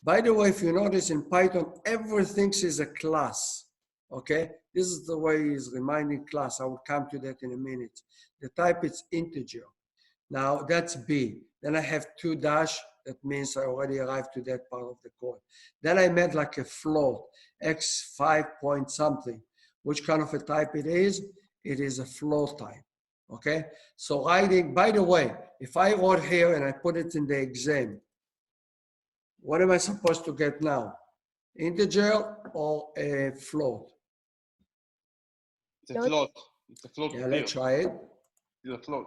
By the way, if you notice in Python, everything is a class, okay? This is the way he's reminding class. I will come to that in a minute. The type is integer. Now that's B. Then I have 2 dash. That means I already arrived to that part of the code. Then I made like a float, X 5 point something. Which kind of a type it is? It is a float type. Okay, so writing, by the way, if I wrote here and I put it in the exam, what am I supposed to get now? Integer or a float? It's a float. It's a float. Yeah, let's try it. It's a float.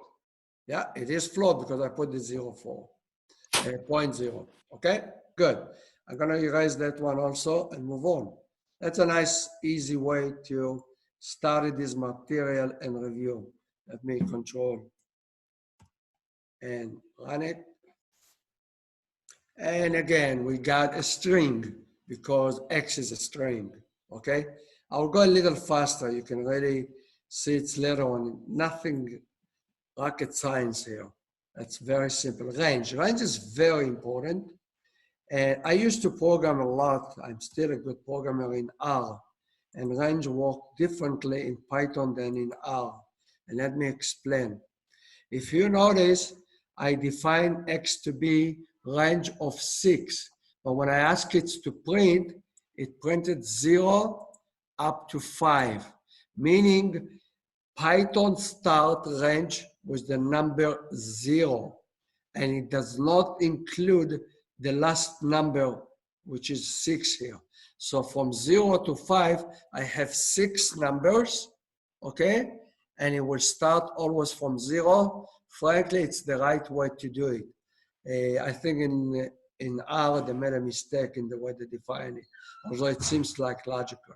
Yeah, it is float because I put the 0.0. Okay, good. I'm gonna erase that one also and move on. That's a nice, easy way to study this material and review. Let me control and run it. And again, we got a string because X is a string, okay? I'll go a little faster. You can really see it's later on. Nothing rocket science here. That's very simple. Range is very important. And I used to program a lot. I'm still a good programmer in R. And range work differently in Python than in R. And let me explain. If you notice, I define X to be range of 6. But when I ask it to print, it printed 0 up to 5, meaning Python start range with the number 0, and it does not include the last number, which is 6 here. So from 0 to 5, I have 6 numbers, okay? And it will start always from 0. Frankly, it's the right way to do it. I think in R, they made a mistake in the way they define it, although it seems like logical.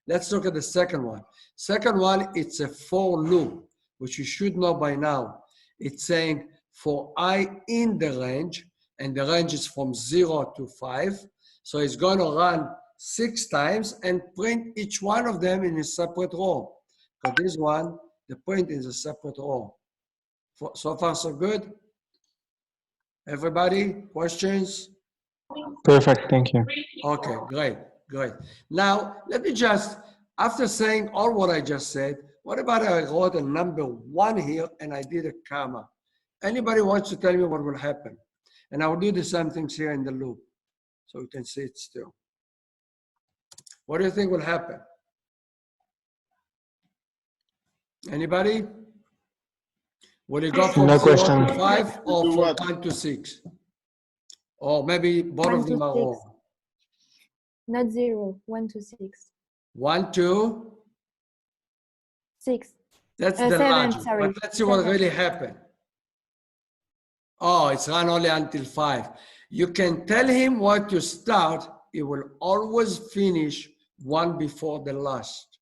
Let's look at the second one. Second one, it's a for loop, which you should know by now. It's saying for I in the range, and the range is from 0 to 5. So it's going to run 6 times and print each one of them in a separate row. For this one, the print is a separate row. So far, so good? Everybody, questions? Perfect, thank you. Okay, great, great. Now, let me just, after saying all what I just said, what about I wrote a number 1 here and I did a comma? Anybody wants to tell me what will happen? And I will do the same things here in the loop, so you can see it still. What do you think will happen? Anybody? Will it go from No 0 question. to 5 or from 1 to 6? Or maybe both of them are wrong. Not 0, 1 to 6. 1 to 6. That's the 7, logic. sorry. But let's see what 7. really happened. Oh, it's run only until 5. You can tell him what to start. It will always finish 1 before the last.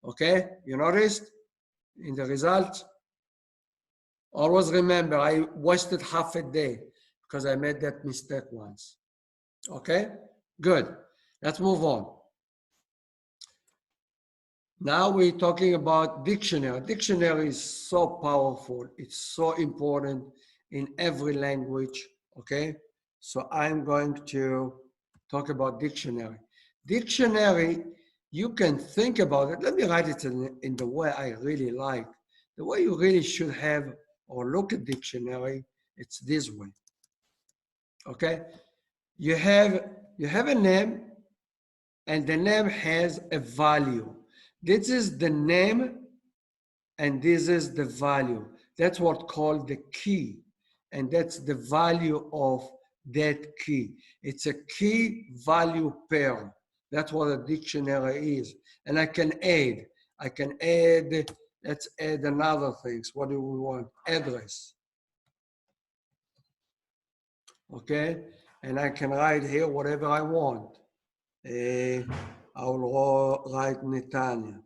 Okay? You noticed in the result? Always remember, I wasted half a day because I made that mistake once. Okay? Good. Let's move on. Now we're talking about dictionary. Dictionary is so powerful. It's so important in every language, okay? So I'm going to talk about dictionary. Dictionary, you can think about it. Let me write it in the way I really like. The way you really should have or look at dictionary, it's this way, okay? You have a name, and the name has a value. This is the name, and this is the value. That's what's called the key, and that's the value of that key. It's a key value pair. That's what a dictionary is. And I can add, let's add another things. What do we want? Address. Okay, and I can write here whatever I want. I will write Netanya.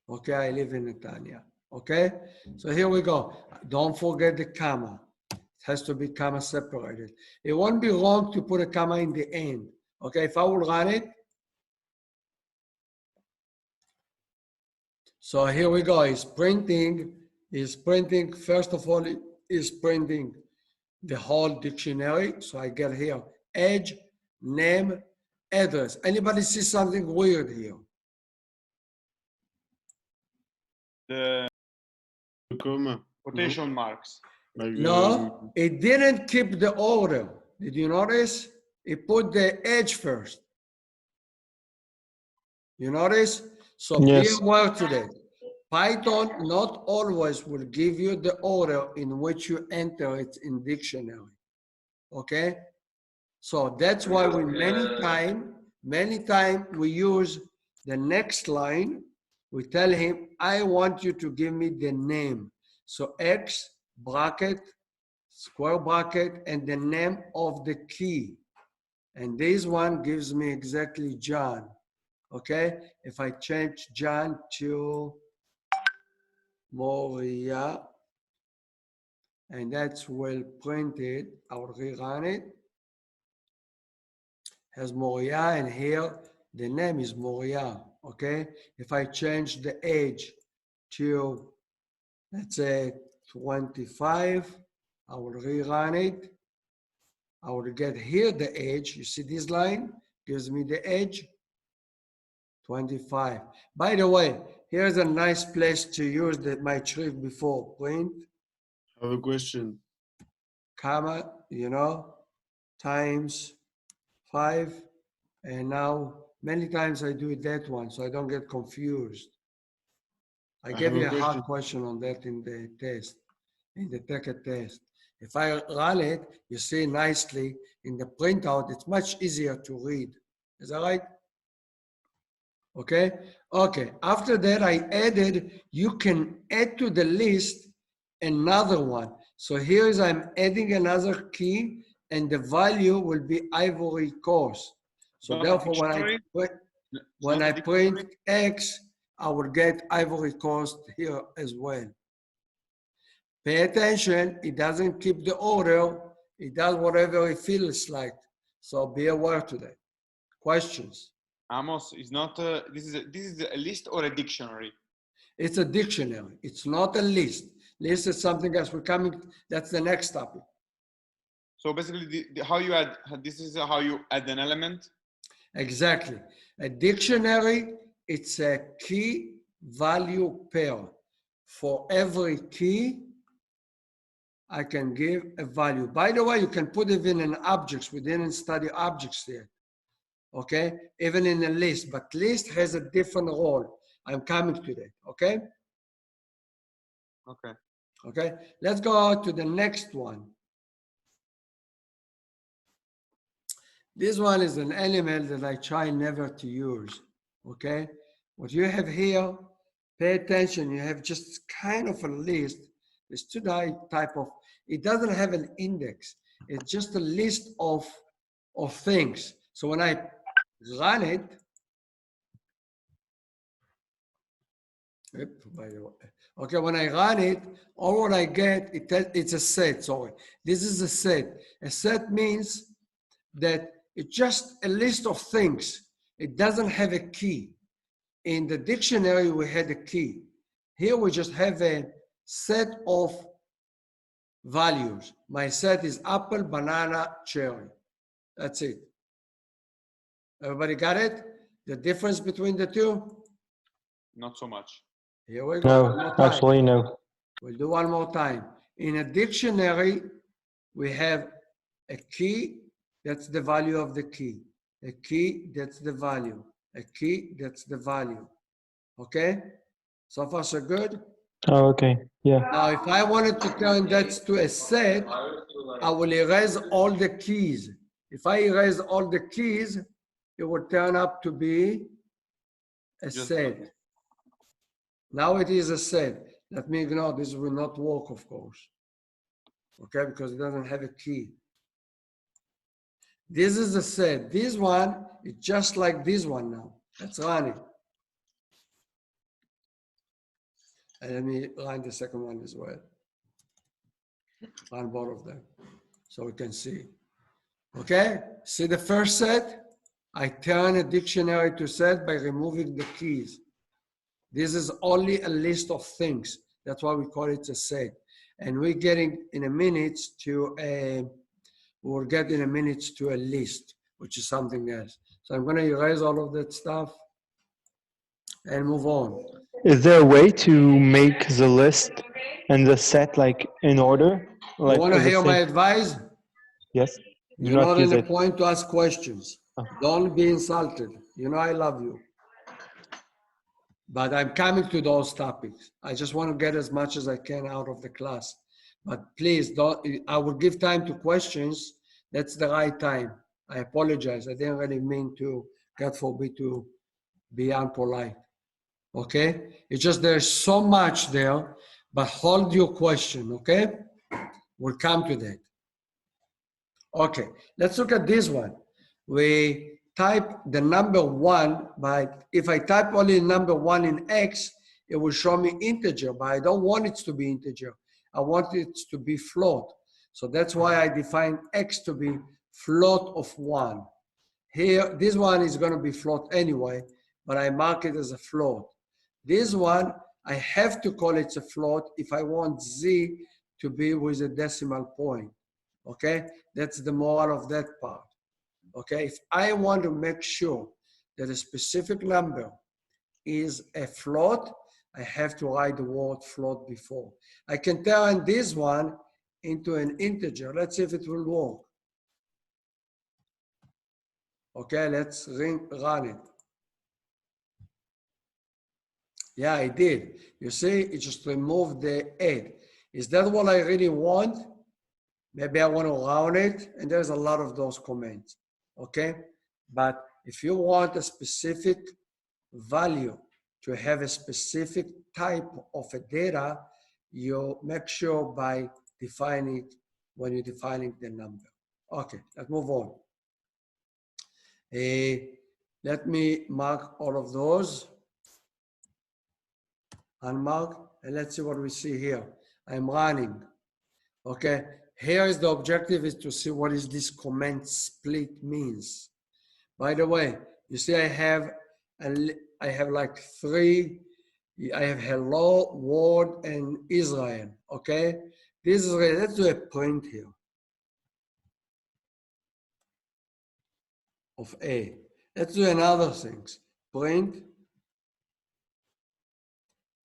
Okay, I live in Netanya. Okay, so here we go. Don't forget the comma. It has to be comma separated. It won't be wrong to put a comma in the end. Okay, if I will run it. So here we go. It's printing. First of all, is printing the whole dictionary. So I get here age, name, address. Anybody see something weird here? The comma. quotation marks. Like, No, it didn't keep the order. Did you notice? It put the age first. You notice? So Yes. be aware to that. Python not always will give you the order in which you enter it in dictionary. Okay? So that's why we many time we use the next line. We tell him, I want you to give me the name. So X bracket, square bracket, and the name of the key. And this one gives me exactly John. Okay? If I change John to Moria, and that's well printed, I'll rerun it. Has Moria, and here the name is Moria. Okay? If I change the age to, let's say, 25, I will rerun it. I will get here the age. You see this line gives me the age, 25. By the way, here's a nice place to use my shrift before. Print, I have a question. comma, you know, times 5. And now many times I do it that one, so I don't get confused. I gave you a hard question on that in the test, in the ticket test. If I run it, you see nicely in the printout, it's much easier to read. Is that right? Okay. Okay. After that, I added, you can add to the list another one. So here is I'm adding another key, and the value will be Ivory Coast. So therefore, when I print X, I will get Ivory Coast here as well. Pay attention, it doesn't keep the order, it does whatever it feels like. So be aware to that. Questions? Amos, is not this is a list or a dictionary? It's a dictionary, it's not a list. List is something else. We're coming, that's the next topic. So basically, how you add, this is how you add an element? Exactly. A dictionary, it's a key value pair. For every key, I can give a value. By the way, you can put it in an objects. We didn't study objects yet. Okay? Even in a list, but list has a different role. I'm coming to that. Okay? Okay. Okay? Let's go to the next one. This one is an element that I try never to use. Okay? What you have here, pay attention. You have just kind of a list. There's two type of, it doesn't have an index. It's just a list of things. So when I run it, okay, when I run it, all what I get, it's a set, sorry. This is a set. A set means that it's just a list of things. It doesn't have a key. In the dictionary, we had a key. Here we just have a set of values. My set is apple, banana, cherry. That's it. Everybody got it? The difference between the two? Not so much. Here we go. No, actually no. We'll do one more time. In a dictionary, we have a key, that's the value of the key. A key, that's the value. A key, that's the value. Okay? So far, so good? Oh, okay. Yeah. Now, if I wanted to turn that to a set, I will erase all the keys. If I erase all the keys, it will turn up to be a set. Now it is a set. Let me ignore this, will not work, of course. Okay, because it doesn't have a key. This is a set. This one is just like this one now. Let's run it. And let me run the second one as well. Run both of them so we can see. Okay, see the first set? I turn a dictionary to set by removing the keys. This is only a list of things. That's why we call it a set. And we're getting in a minute to a, we'll get in a minute to a list, which is something else. So I'm gonna erase all of that stuff and move on. Is there a way to make the list and the set like in order? Like, You wanna hear my advice? Yes. Do You're not in use a it. point to ask questions. Oh. Don't be insulted. You know I love you. but I'm coming to those topics. I just want to get as much as I can out of the class. But please don't, I will give time to questions. That's the right time. I apologize. I didn't really mean to, God forbid, to be unpolite. Okay? It's just there's so much there, but hold your question, okay? We'll come to that. Okay, let's look at this one. We type the number 1, but if I type only number 1 in X, it will show me integer, but I don't want it to be integer. I want it to be float. So that's why I define X to be float of 1. Here, this one is going to be float anyway, but I mark it as a float. This one, I have to call it a float if I want Z to be with a decimal point. Okay, that's the moral of that part. Okay, if I want to make sure that a specific number is a float, I have to write the word float before. I can turn this one into an integer. Let's see if it will work. Okay, let's run it. Yeah, I did. You see, it just removed the 8. Is that what I really want? Maybe I want to round it, and there's a lot of those comments, okay? But if you want a specific value to have a specific type of a data, you make sure by defining it when you're defining the number. Okay, let's move on. Let me mark all of those. Unmark, and let's see what we see here. I'm running, okay? Here is the objective is to see what is this comment split means. By the way, you see I have like 3, I have hello, world, and Israel, okay? This is, let's do a print here of A. Let's do another things. Print,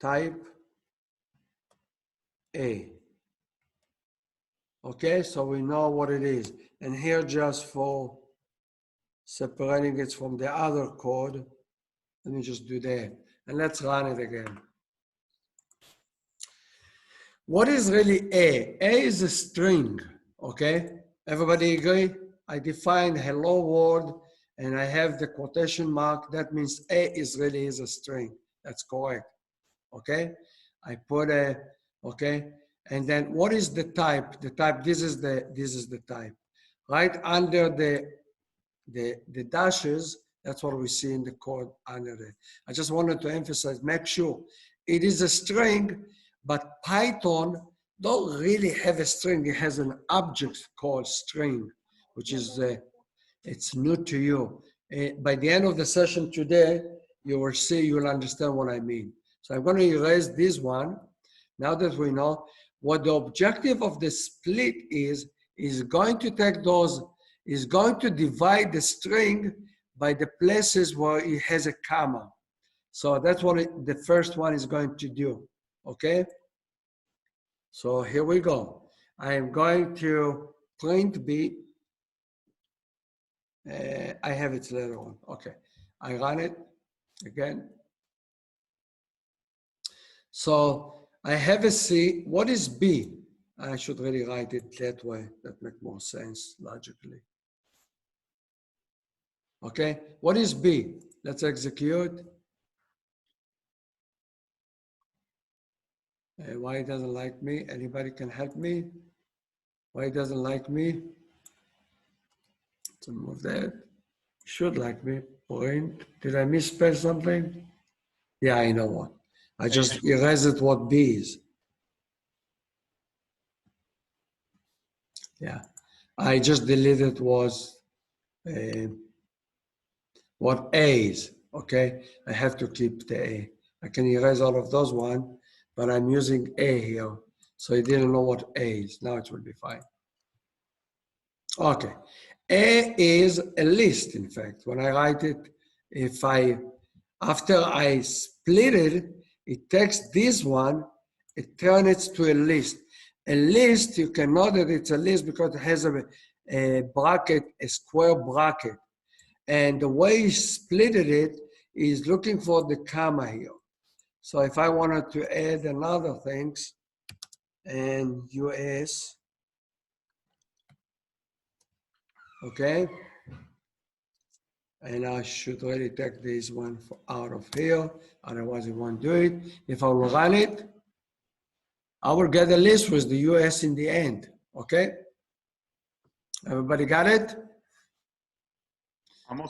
type A. Okay, so we know what it is. And here just for separating it from the other code, let me just do that. And let's run it again. What is really A? A is a string, okay? Everybody agree? I define hello world and I have the quotation mark. That means A is really a string. That's correct, okay? I put a, okay? And then what is the type? The type, this is the type. Right under the dashes, that's what we see in the code under it. I just wanted to emphasize, make sure it is a string, but Python don't really have a string. It has an object called string, which is, it's new to you. By the end of the session today, you will see, you will understand what I mean. So I'm going to erase this one. Now that we know what the objective of the split is going to take those, is going to divide the string by the places where it has a comma. So that's what the first one is going to do, okay? So here we go. I am going to print B. I have it later on, okay. I run it again. So I have a C. What is B? I should really write it that way. That makes more sense logically. Okay, what is B? Let's execute. Why it doesn't like me? Anybody can help me? Why it doesn't like me? To move that. Should like me. Point. Did I misspell something? Yeah, I know what. I just erased what B is. Yeah, I just deleted was what A is, okay? I have to keep the A. I can erase all of those one, but I'm using A here. So I didn't know what A is. Now it will be fine. Okay, A is a list, in fact. When I write it, after I split it, it takes this one, it turns it to a list. A list, you can know that it's a list because it has a bracket, a square bracket. And the way he split it is looking for the comma here. So if I wanted to add another things, and US, okay? And I should really take this one out of here, otherwise it won't do it. If I will run it, I will get a list with the US in the end, okay? Everybody got it?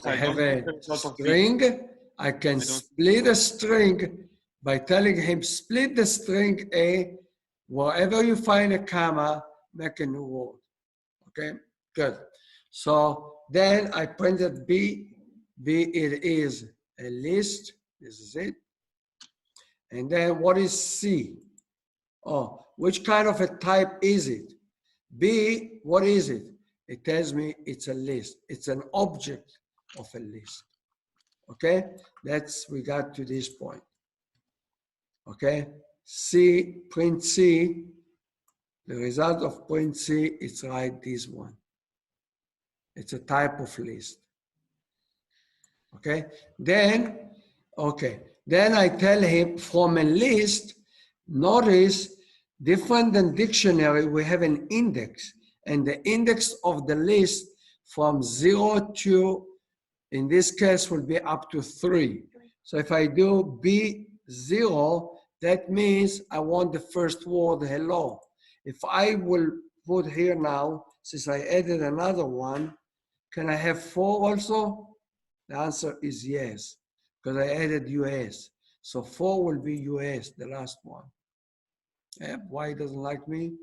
I have a string. I can split a string by telling him split the string A, wherever you find a comma, make a new word. Okay, good. So then I printed B. B, it is a list. This is it. And then what is C? Oh, which kind of a type is it? B, what is it? It tells me it's a list. It's an object of a list. Okay, we got to this point. Okay, C, print C, the result of print C, it's right, this one. It's a type of list. Okay, then I tell him from a list, notice different than dictionary, we have an index, and the index of the list from 0 to, in this case, will be up to 3. So if I do B0, that means I want the first word, hello. If I will put here now, since I added another one, can I have 4 also? The answer is yes, because I added US. So 4 will be US, the last one. Yeah, why it doesn't like me?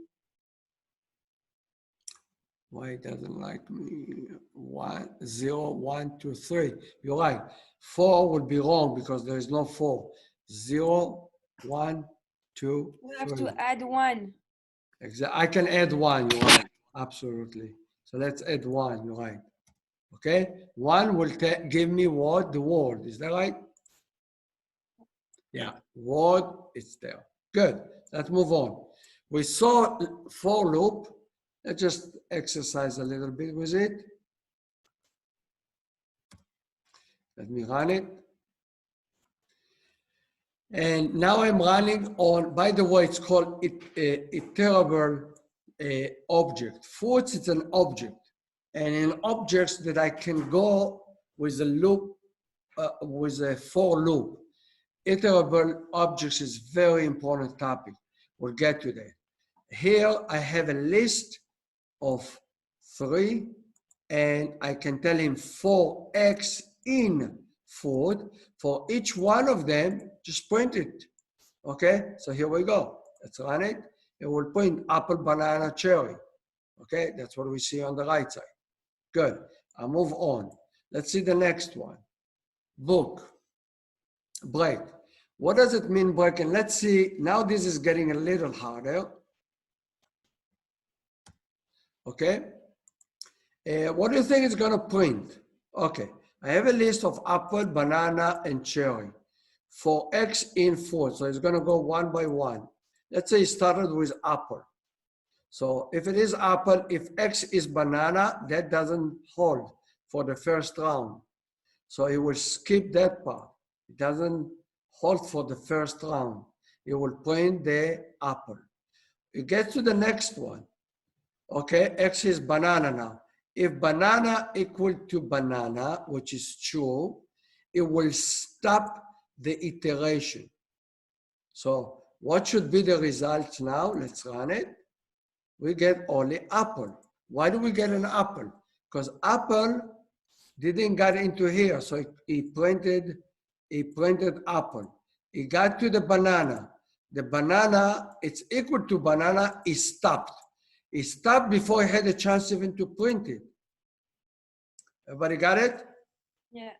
Why it doesn't like me? 1, 0, 1, 2, 3. You're right. 4 would be wrong because there is no 4. 0, 1, 2, We have 3. to add 1. Exactly. I can add 1. You're right. Absolutely. So let's add 1. You're right. Okay. 1 will give me what? The word. Is that right? Yeah. Word. It's there. Good. Let's move on. We saw for loop. Let's just exercise a little bit with it. Let me run it. And now I'm running on, by the way, it's called iterable object. Fruits is an object. And in objects that I can go with a loop, with a for loop. Iterable objects is very important topic. We'll get to that. Here I have a list of 3, and I can tell him for X in food. For each one of them, just print it. Okay, so here we go. Let's run it. It will print apple, banana, cherry. Okay, that's what we see on the right side. Good. I'll move on. Let's see the next one. Book. Break. What does it mean, break? And let's see. Now this is getting a little harder. Okay. What do you think it's going to print? Okay. I have a list of apple, banana, and cherry for X in food. So it's going to go one by one. Let's say it started with apple. So if it is apple, if X is banana, that doesn't hold for the first round. So it will skip that part. It doesn't hold for the first round. It will print the apple. It gets to the next one. Okay, X is banana now. If banana equal to banana, which is true, it will stop the iteration. So what should be the result now? Let's run it. We get only apple. Why do we get an apple? Because apple didn't get into here. So he printed apple. It got to the banana. The banana, it's equal to banana, it stopped. It stopped before I had a chance even to print it. Everybody got it? Yeah.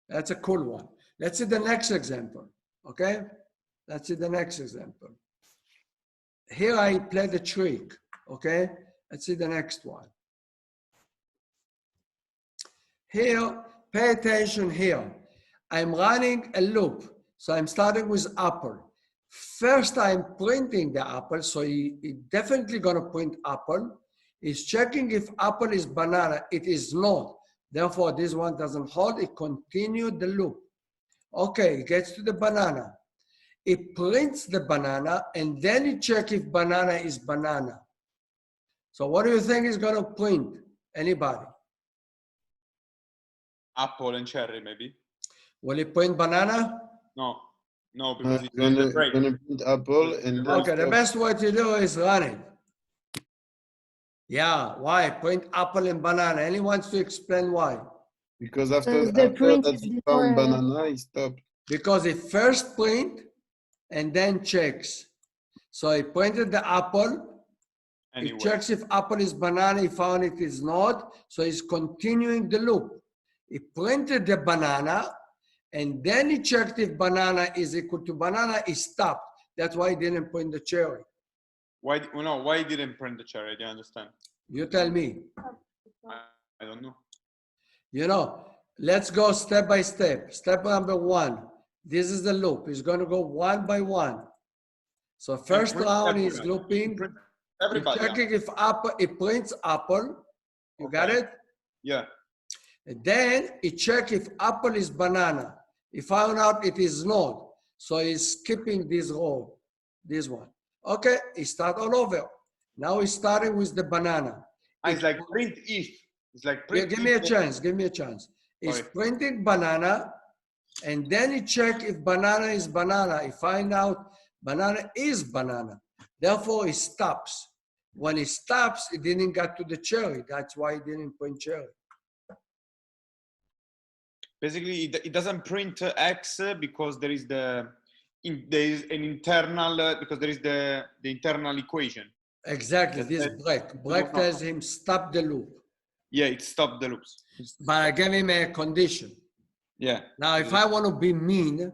That's a cool one. Let's see the next example, okay? Let's see the next example. Here I played the trick, okay? Let's see the next one. Here, pay attention here. I'm running a loop. So I'm starting with apple. First, I'm printing the apple, so he definitely gonna print apple. He's checking if apple is banana. It is not. Therefore, this one doesn't hold. It continued the loop. Okay, it gets to the banana. it prints the banana, and then it checks if banana is banana. So what do you think is going to print? Anybody? Apple and cherry, maybe. Will it print banana? No, no, because it's Gonna the break. print apple and then Okay, the stop. best way to do is run it. Yeah, why? Print apple and banana. Anyone wants to explain why? Because after The print that is he before, found banana, he stopped. Because it first print and then checks. So he printed the apple. Anyway. He checks if apple is banana. He found it is not. So he's continuing the loop. He printed the banana, and then he checked if banana is equal to banana. He stopped. That's why he didn't print the cherry. Why? No, why didn't print the cherry? I don't understand. You tell me. I don't know. You know, let's go step by step. Step number one. This is the loop. He's going to go one by one. So first print round is everybody. looping. Print He's everybody. checking if apple, it prints apple. You got Okay. it? Yeah. And then he check if apple is banana. He found out it is not. So he's skipping this row, this one. Okay, he start all over. Now he's starting with the banana. It's like print if. It's like Yeah, print. give me a if. chance, give me a chance. He's Sorry. printing banana, and then he check if banana is banana. He find out banana is banana. Therefore, he stops. When he stops, he didn't get to the cherry. That's why he didn't print cherry. Basically, it doesn't print X because there is there is an internal because there is the internal equation. Exactly, this break. Break tells him stop the loop. Yeah, it stopped the loops. But I gave him a condition. Yeah. Now, if I want to be mean,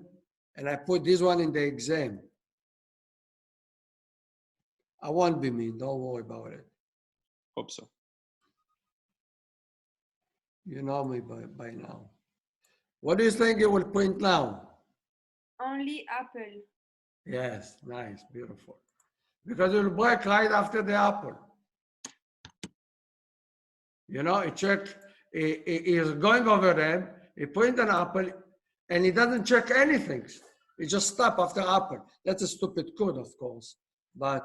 and I put this one in the exam, I won't be mean. Don't worry about it. Hope so. You know me by now. What do you think it will print now? Only apple. Yes, nice, beautiful. Because it will break right after the apple. You know, he checked, he is going over them, he print an apple, and he doesn't check anything. He just stop after apple. That's a stupid code, of course. But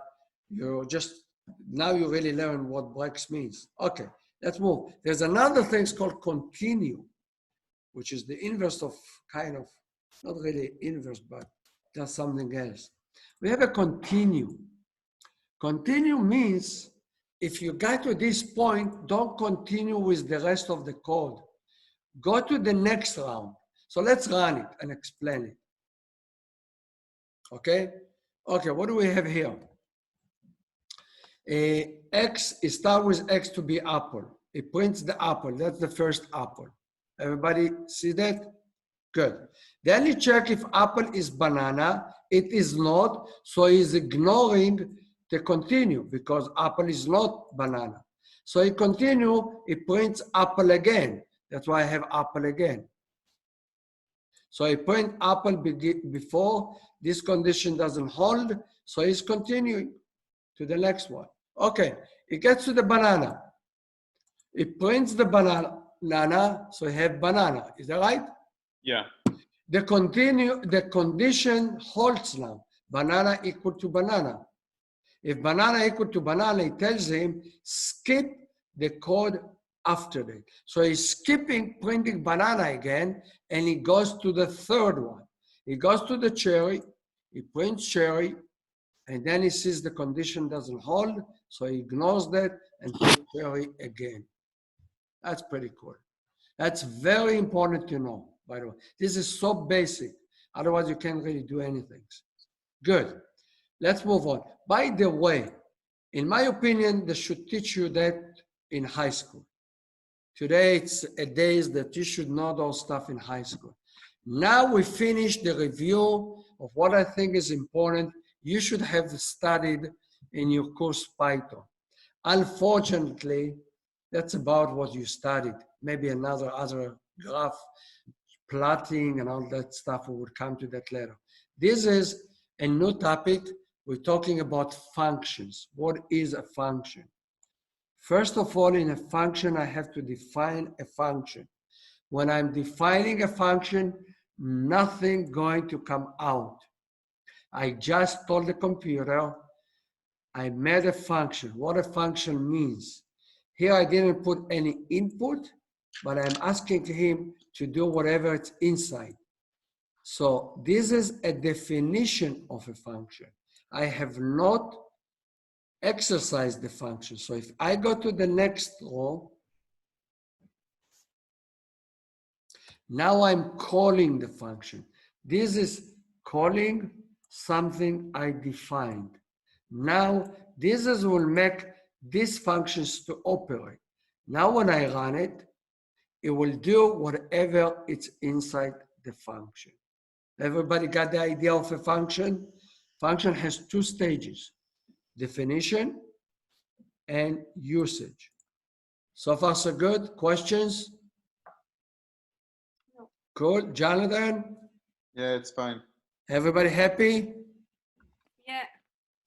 you just, now you really learn what breaks means. Okay, let's move. There's another thing called continue, which is the inverse of kind of, not really inverse, but just something else. We have a continue. Continue means if you get to this point, don't continue with the rest of the code. Go to the next round. So let's run it and explain it. Okay? Okay, what do we have here? X, it starts with X to be apple. It prints the apple. That's the first apple. Everybody see that? Good. Then you check if apple is banana. It is not, so he's ignoring the continue because apple is not banana. So he continue, he prints apple again. That's why I have apple again. So he print apple before, this condition doesn't hold, so he's continuing to the next one. Okay, he gets to the banana. He prints the banana, so he have banana. Is that right? Yeah. The condition holds now. Banana equal to banana. If banana equal to banana, it tells him skip the code after that. So he's skipping printing banana again, and he goes to the third one. He goes to the cherry, he prints cherry, and then he sees the condition doesn't hold, so he ignores that and prints cherry again. That's pretty cool. That's very important to know, by the way. This is so basic. Otherwise, you can't really do anything. Good. Let's move on. By the way, in my opinion, they should teach you that in high school. Today, it's a day that you should know those stuff in high school. Now we finished the review of what I think is important. You should have studied in your course Python. Unfortunately, that's about what you studied. Maybe other graph, plotting and all that stuff. We would come to that later. This is a new topic. We're talking about functions. What is a function? First of all, in a function, I have to define a function. When I'm defining a function, nothing going to come out. I just told the computer I made a function. What a function means. Here I didn't put any input, but I'm asking him to do whatever it's inside. So this is a definition of a function. I have not exercised the function. So if I go to the next row, now I'm calling the function. This is calling something I defined. Now, this is will make these functions to operate. Now, when I run it, it will do whatever it's inside the function. Everybody got the idea of a function? Function has two stages, definition and usage. So far, so good. Questions? Cool. Jonathan? Yeah, it's fine. Everybody happy? Yeah.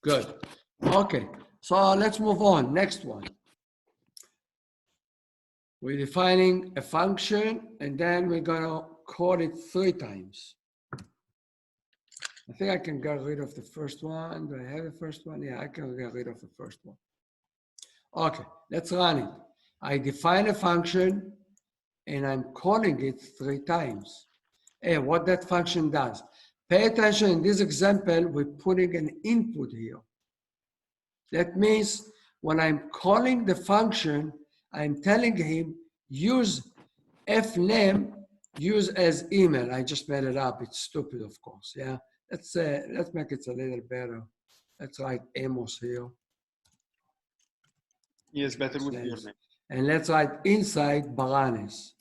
Good. Okay, so let's move on. Next one. We're defining a function, and then we're gonna call it 3 times. I think I can get rid of the first one. Do I have the first one? Yeah, I can get rid of the first one. Okay, let's run it. I define a function, and I'm calling it 3 times. And what that function does. Pay attention, in this example, we're putting an input here. That means when I'm calling the function, I'm telling him, use fname, use as email. I just made it up. It's stupid, of course. Yeah. Let's make it a little better. Let's write Amos here. Yes, better with your name. And let's write inside Baranes.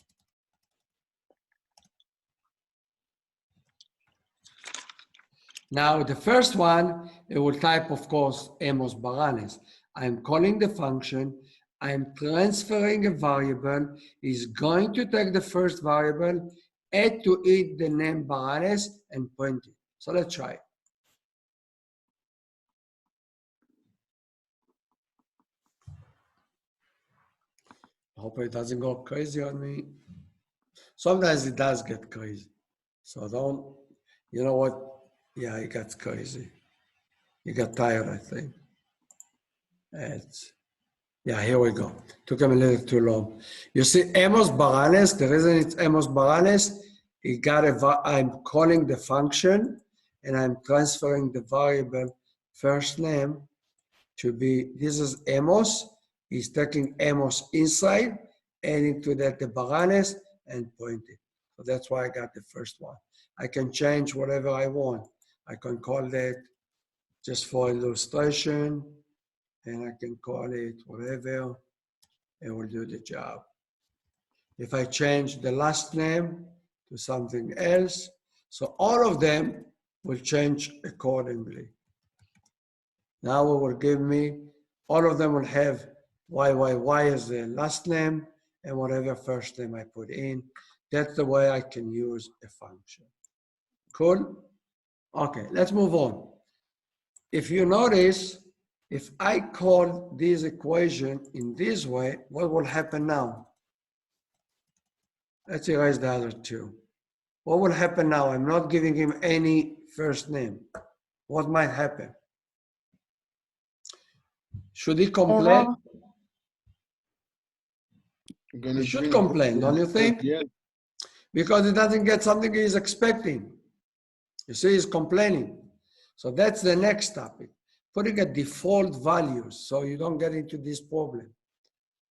Now, the first one, it will type, of course, Amos Baranes. I'm calling the function. I'm transferring a variable. It's going to take the first variable, add to it the name Baranes, and print it. So let's try it. I hope it doesn't go crazy on me. Sometimes it does get crazy. So don't, you know what? Yeah, it gets crazy. You got tired, I think. Yeah, here we go. Took him a little too long. You see, Amos Baranes, the reason it's Amos Baranes, I'm calling the function and I'm transferring the variable first name to be, this is Amos. He's taking Amos inside, adding to that the Baranes and pointing. So that's why I got the first one. I can change whatever I want. I can call that just for illustration, and I can call it whatever, it will do the job. If I change the last name to something else, so all of them will change accordingly. Now it will give me, all of them will have YYY as the last name and whatever first name I put in. That's the way I can use a function. Cool? Okay, let's move on. If you notice, if I call this equation in this way, what will happen now? Let's erase the other two. What will happen now? I'm not giving him any first name. What might happen? Should he complain? He should complain, don't you think? Yeah. Because he doesn't get something he's expecting. You see, he's complaining. So that's the next topic. Putting a default values so you don't get into this problem.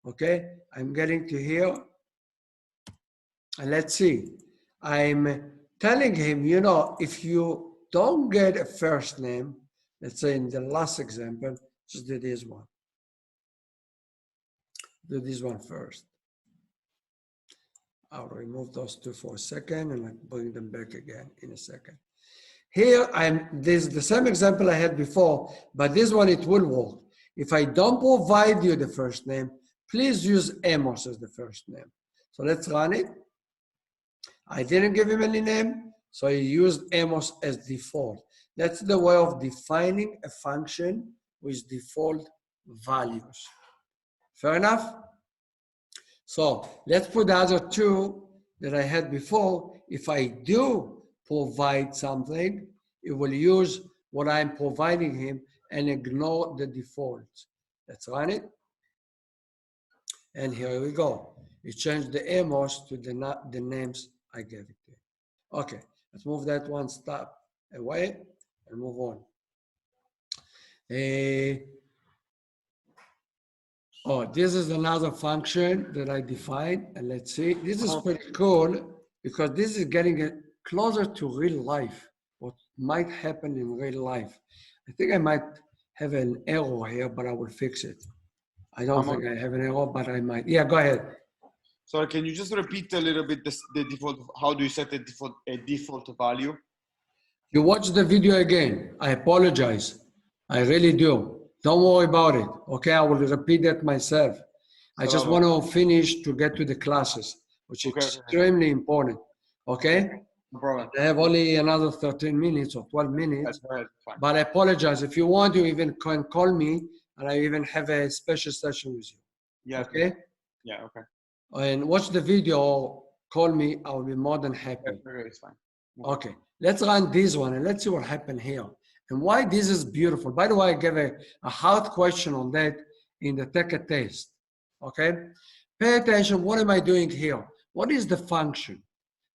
Okay, I'm getting to here. And let's see. I'm telling him, you know, if you don't get a first name, let's say in the last example, just do this one. Do this one first. I'll remove those two for a second and I'll bring them back again in a second. Here, this is the same example I had before, but this one, it will work. If I don't provide you the first name, please use Amos as the first name. So let's run it. I didn't give him any name, so he used Amos as default. That's the way of defining a function with default values. Fair enough? So let's put the other two that I had before. If I do provide something, it will use what I'm providing him and ignore the defaults. Let's run it. And here we go. It changed the Amos to the names I gave it to. Okay, let's move that one step away and move on. Oh, this is another function that I defined, and let's see. This is pretty cool because this is getting it closer to real life, what might happen in real life. I think I might have an error here, but I will fix it. I don't think I have an error, but I might. Yeah, go ahead. Sorry, can you just repeat a little bit the default? How do you set a default value? You watch the video again. I apologize. I really do. Don't worry about it. Okay, I will repeat that myself. I just want to finish to get to the classes, which is extremely important. Okay? No problem. I have only another 13 minutes or 12 minutes. But I apologize. If you want, you even can call me and I even have a special session with you. Yeah. Okay? Yeah, okay. And watch the video or call me. I will be more than happy. Okay, it's fine. Okay, let's run this one and let's see what happened here and why this is beautiful. By the way, I gave a hard question on that in the take a test. Okay, pay attention. What am I doing here? What is the function?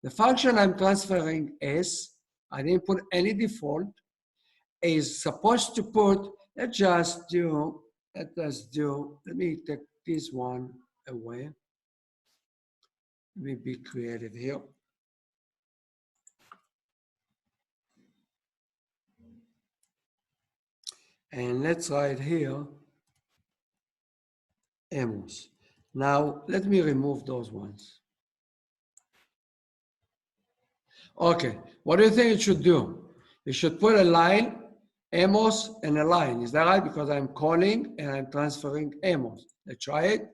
The function I'm transferring is, I didn't put any default, is supposed to put, let me take this one away. Let me be creative here. And let's write here, Amos. Now, let me remove those ones. Okay, what do you think it should do? It should put a line, Amos, and a line. Is that right? Because I'm calling and I'm transferring Amos. Let's try it.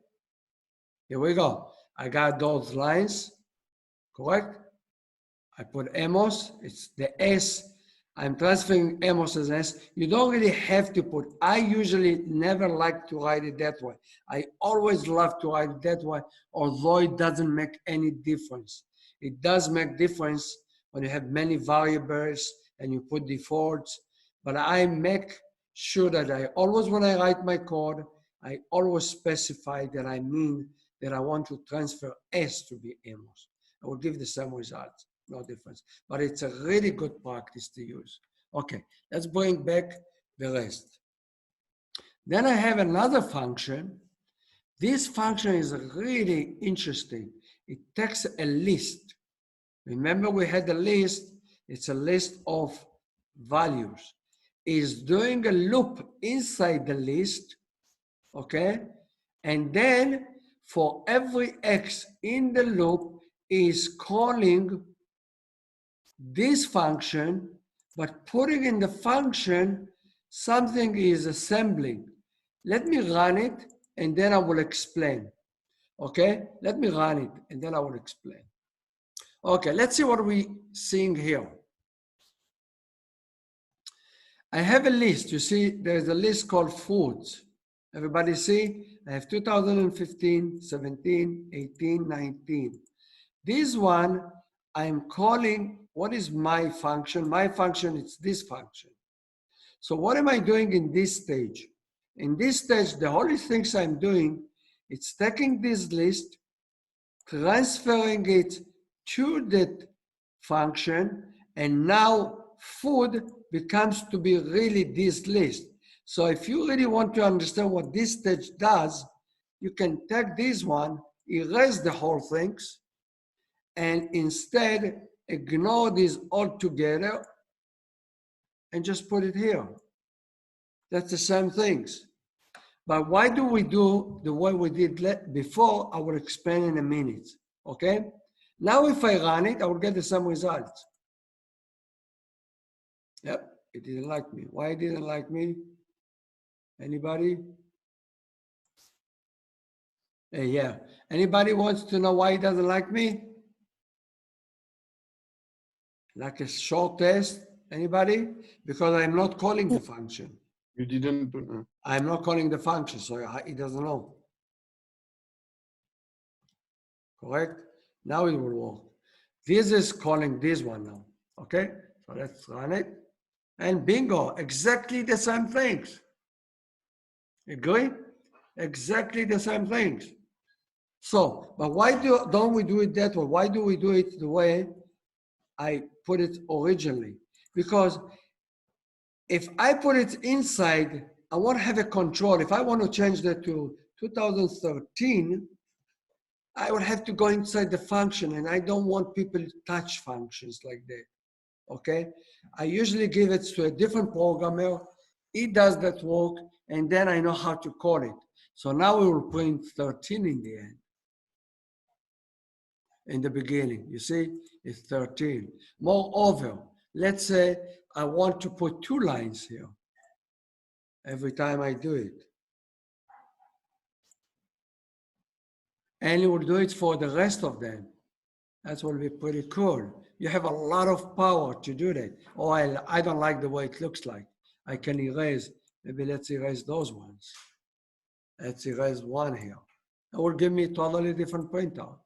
Here we go. I got those lines, correct? I put Amos, it's the S. I'm transferring Amos as S. You don't really have to put, I usually never like to write it that way. I always love to write it that way, although it doesn't make any difference. It does make difference when you have many variables and you put defaults, but I make sure that I always, when I write my code, I always specify that I mean that I want to transfer S to be Amos. I will give the same results. No difference, but it's a really good practice to use. Okay, let's bring back the rest. Then I have another function. This function is really interesting. It takes a list. Remember we had a list, it's a list of values. It's doing a loop inside the list, okay? And then for every X in the loop is calling this function, but putting in the function, something is assembling. Let me run it and then I will explain. Okay, let me run it and then I will explain. Okay, let's see what we're seeing here. I have a list. You see, there's a list called foods. Everybody see? I have 2015, 17, 18, 19. This one, I'm calling, what is my function? My function is this function. So what am I doing in this stage? In this stage, the only things I'm doing, it's taking this list, transferring it to that function, and now food becomes to be really this list. So if you really want to understand what this stage does, you can take this one, erase the whole things, and instead ignore this altogether and just put it here. That's the same things. But why do we do the way we did before? I will explain in a minute, okay? Now if I run it, I will get the same results. Yep, it didn't like me. Why it didn't like me? Anybody? Hey, yeah. Anybody wants to know why it doesn't like me? Like a short test? Anybody? Because I'm not calling the function. You didn't put. I'm not calling the function, so it doesn't know. Correct? Now it will work. This is calling this one now. Okay? So let's run it And bingo, exactly the same things. Agree? Exactly the same things. So, but why don't we do it that way? Why do we do it the way I put it originally? Because if I put it inside, I want to have a control. If I want to change that to 2013, I would have to go inside the function, and I don't want people to touch functions like that. Okay? I usually give it to a different programmer. He does that work, and then I know how to call it. So now we will print 13 in the end. In the beginning, you see, it's 13. Moreover, let's say I want to put 2 lines here every time I do it. And you will do it for the rest of them. That will be pretty cool. You have a lot of power to do that. Oh, I don't like the way it looks like. I can erase, maybe let's erase those ones. Let's erase one here. It will give me a totally different printout.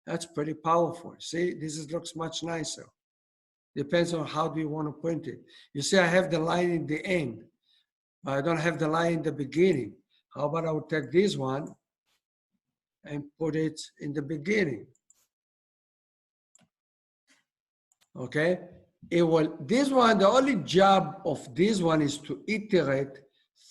That's pretty powerful. See, looks much nicer. Depends on how do you want to print it. You see, I have the line in the end, but I don't have the line in the beginning. How about I would take this one and put it in the beginning? Okay, this one, the only job of this one is to iterate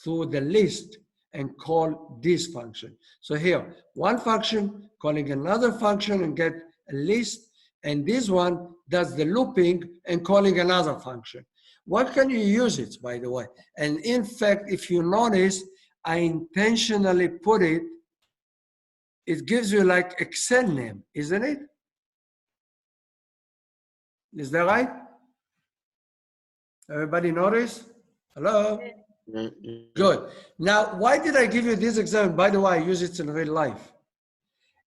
through the list and call this function. So here, one function calling another function and get a list, and this one does the looping and calling another function. What can you use it, by the way? And in fact, if you notice, I intentionally put it, it gives you like Excel name, isn't it? Is that right? Everybody notice? Hello? Good. Now, why did I give you this example? By the way, I use it in real life.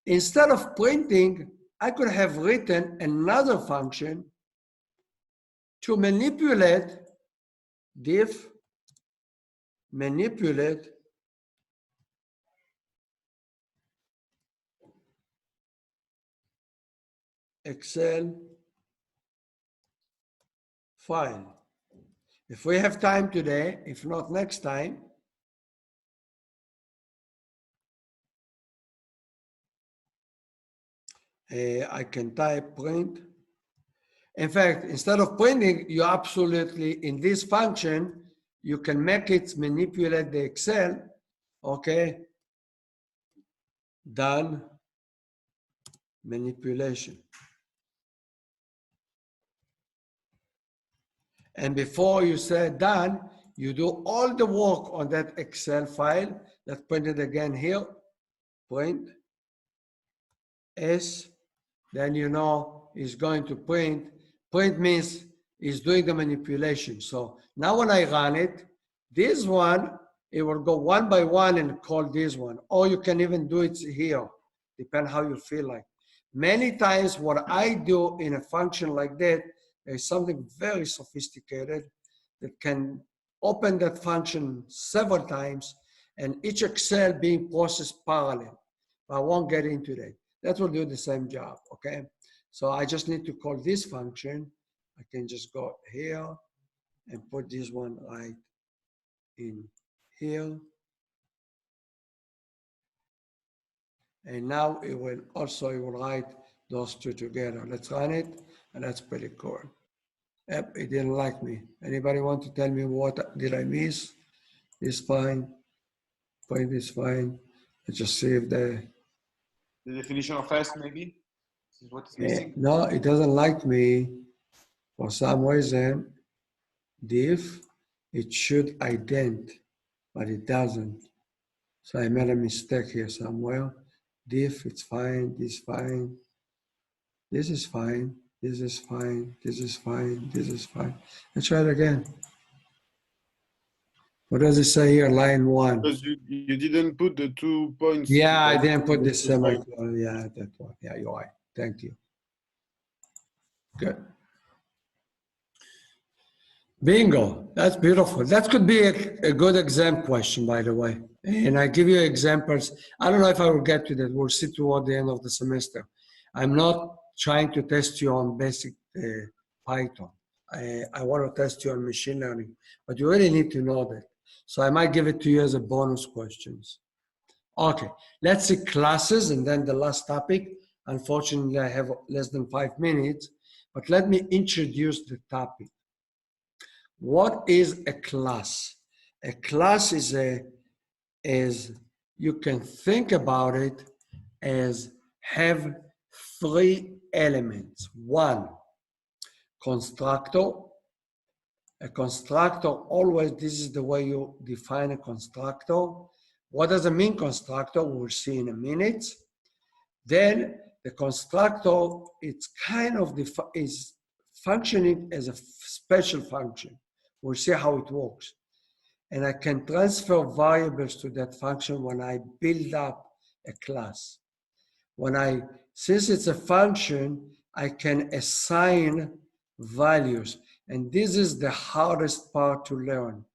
Instead of printing, I could have written another function to manipulate diff, manipulate Excel file. If we have time today, if not next time, I can type print. In fact, instead of printing, you absolutely, in this function, you can make it manipulate the Excel, okay? Done manipulation. And before you say done, you do all the work on that Excel file. Let's print it again here. Print S. Then you know it's going to print. Print means it's doing the manipulation. So now when I run it, this one, it will go one by one and call this one. Or you can even do it here, depending how you feel like. Many times what I do in a function like that, there's something very sophisticated that can open that function several times and each Excel being processed parallel. But I won't get into that. That will do the same job, okay? So I just need to call this function. I can just go here and put this one right in here. And now it will write those two together. Let's run it, and that's pretty cool. Yep, it didn't like me. Anybody want to tell me what did I miss? It's fine. Point is fine. Let's just see if the definition of S maybe? This is what is missing. No, it doesn't like me. For some reason, diff, it should ident, but it doesn't. So I made a mistake here somewhere. Diff, it's fine, this is fine. This is fine, this is fine, this is fine, this is fine. Let's try it again. What does it say here, line 1? Because you didn't put the 2 points. Yeah, I didn't put the semicolon. Yeah, that one. Yeah, you're right. Thank you. Good. Bingo. That's beautiful. That could be a good exam question, by the way. And I give you examples. I don't know if I will get to that. We'll see toward the end of the semester. I'm not trying to test you on basic Python. I want to test you on machine learning, but you really need to know that. So I might give it to you as a bonus questions. Okay, let's see classes and then the last topic. Unfortunately, I have less than 5 minutes, but let me introduce the topic. What is a class? A class is you can think about it as have 3 elements. 1, constructor. A constructor, always, this is the way you define a constructor. What does it mean, constructor? We'll see in a minute. Then the constructor, it's kind of is functioning as a special function. We'll see how it works. And I can transfer variables to that function when I build up a class. Since it's a function, I can assign values. And this is the hardest part to learn.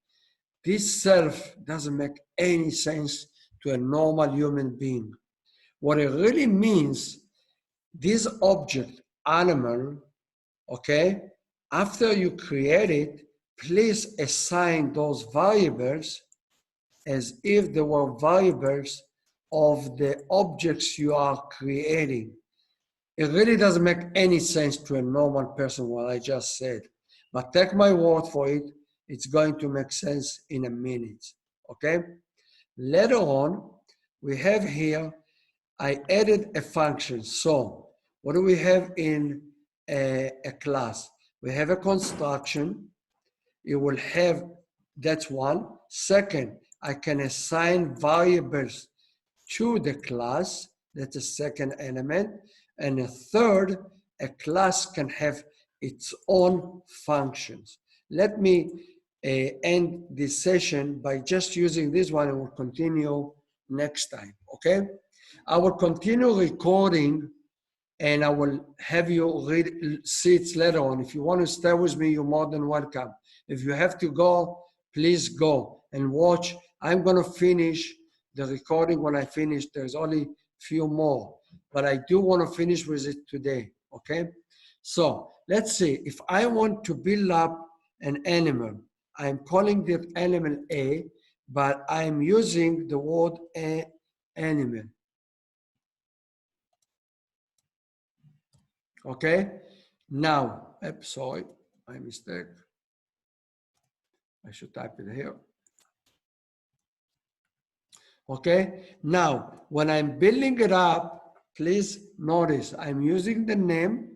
This self doesn't make any sense to a normal human being. What it really means, this object, animal, okay, after you create it, please assign those variables as if they were variables of the objects you are creating. It really doesn't make any sense to a normal person what I just said. But take my word for it, it's going to make sense in a minute, okay? Later on, we have here, I added a function. So what do we have in a class? We have a construction. It will have, that's 1. Second, I can assign variables to the class. That's a second element. And a third, a class can have its own functions. Let me end this session by just using this one, and we'll continue next time, okay? I will continue recording and I will have you read seats later on. If you want to stay with me, you're more than welcome. If you have to go, please go and watch. I'm going to finish the recording. When I finish, there's only few more, but I do want to finish with it today, okay? So let's see, if I want to build up an animal, I'm calling the animal A, but I'm using the word animal. Okay, now, sorry, my mistake. I should type it here. Okay, now, when I'm building it up, please notice I'm using the name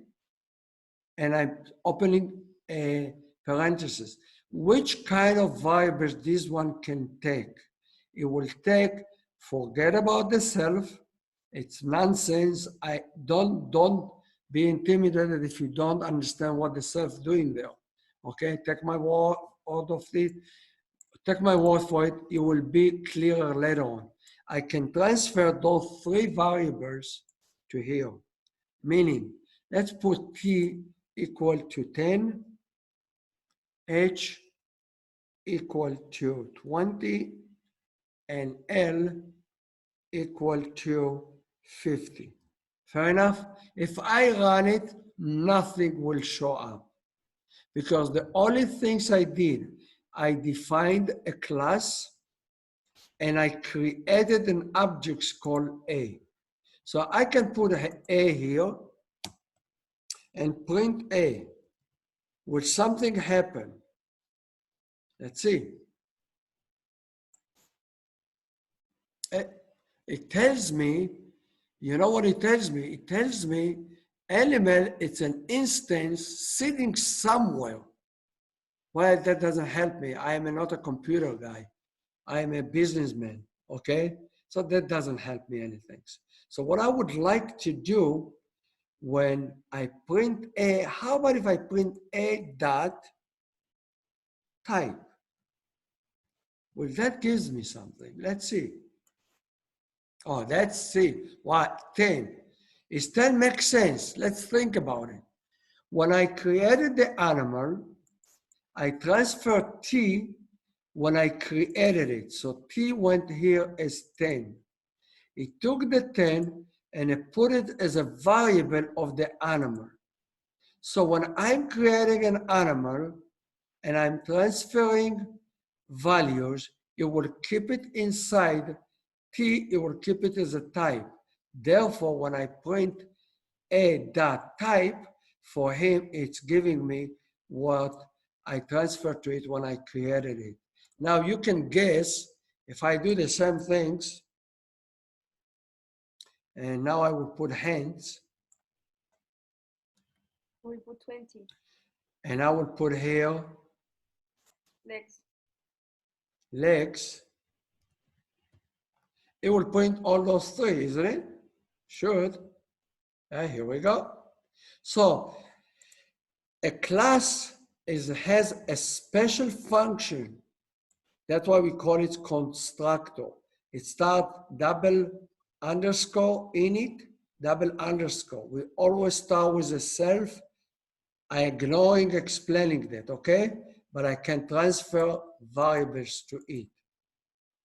and I'm opening a parenthesis. Which kind of variables this one can take? It will take, forget about the self. It's nonsense. Don't be intimidated if you don't understand what the self is doing there. Okay, take my word of it. Take my word for it. It will be clearer later on. I can transfer those 3 variables to here. Meaning, let's put T equal to 10, H equal to 20, and L equal to 50. Fair enough? If I run it, nothing will show up. Because the only things I did, I defined a class and I created an object called A. So I can put A here and print A. Will something happen? Let's see. It tells me, you know what it tells me? It tells me animal, it's an instance sitting somewhere. Well, that doesn't help me. I am not a computer guy. I am a businessman, okay? So that doesn't help me anything. So what I would like to do when I print A, how about if I print A dot type? Well, that gives me something. Let's see. Oh, let's see. What? 10. Is 10 make sense? Let's think about it. When I created the animal, I transferred T when I created it. So T went here as 10. It took the 10 and it put it as a variable of the animal. So when I'm creating an animal and I'm transferring values, it will keep it inside T, it will keep it as a type. Therefore, when I print a dot type, for him, it's giving me what I transferred to it when I created it. Now you can guess if I do the same things, and now I will put hands, We put 20. and I will put here Legs. legs. It will print all those three, isn't it? Should. Here we go. So a class has a special function. That's why we call it constructor. It starts double underscore init, double underscore. We always start with a self. I ignoring explaining that, okay? But I can transfer variables to it.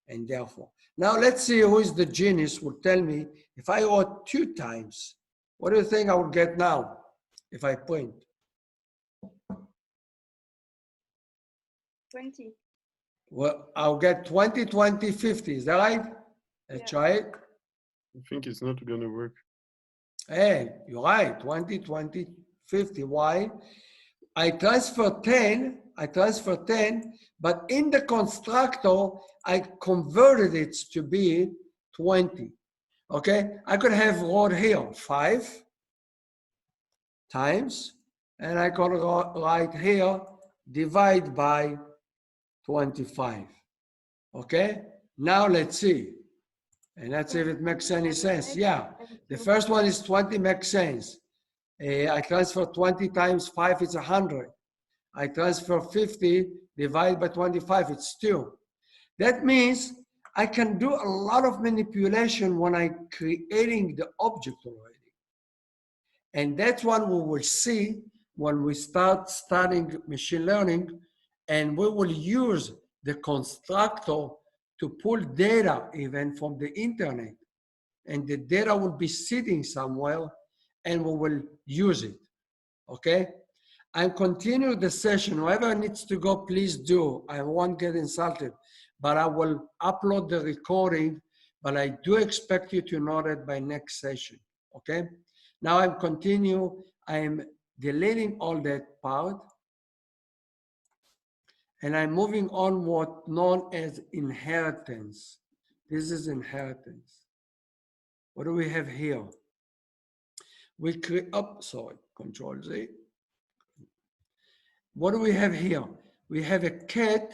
And therefore, now let's see who is the genius will tell me if I wrote 2 times, what do you think I will get now if I print? 20. Well, I'll get 20, 20, 50. Is that right? Let's try it. I think it's not gonna work. Hey, you're right. 20, 20, 50. Why? I transfer 10, but in the constructor, I converted it to be 20. Okay? I could have wrote here 5 times, and I could write here divide by 25. Okay? Now let's see. And let's see if it makes any sense. Yeah. The first one is 20 makes sense. I transfer 20 times 5, it's 100. I transfer 50, divide by 25, it's 2. That means I can do a lot of manipulation when I'm creating the object already. And that's what we will see when we start studying machine learning, and we will use the constructor to pull data even from the internet. And the data will be sitting somewhere and we will use it, okay? I'm continuing the session. Whoever needs to go, please do. I won't get insulted, but I will upload the recording, but I do expect you to know that by next session, okay? Now I'm continue. I'm deleting all that part, and I'm moving on what known as inheritance. This is inheritance. What do we have here? We create, Control Z. What do we have here? We have a cat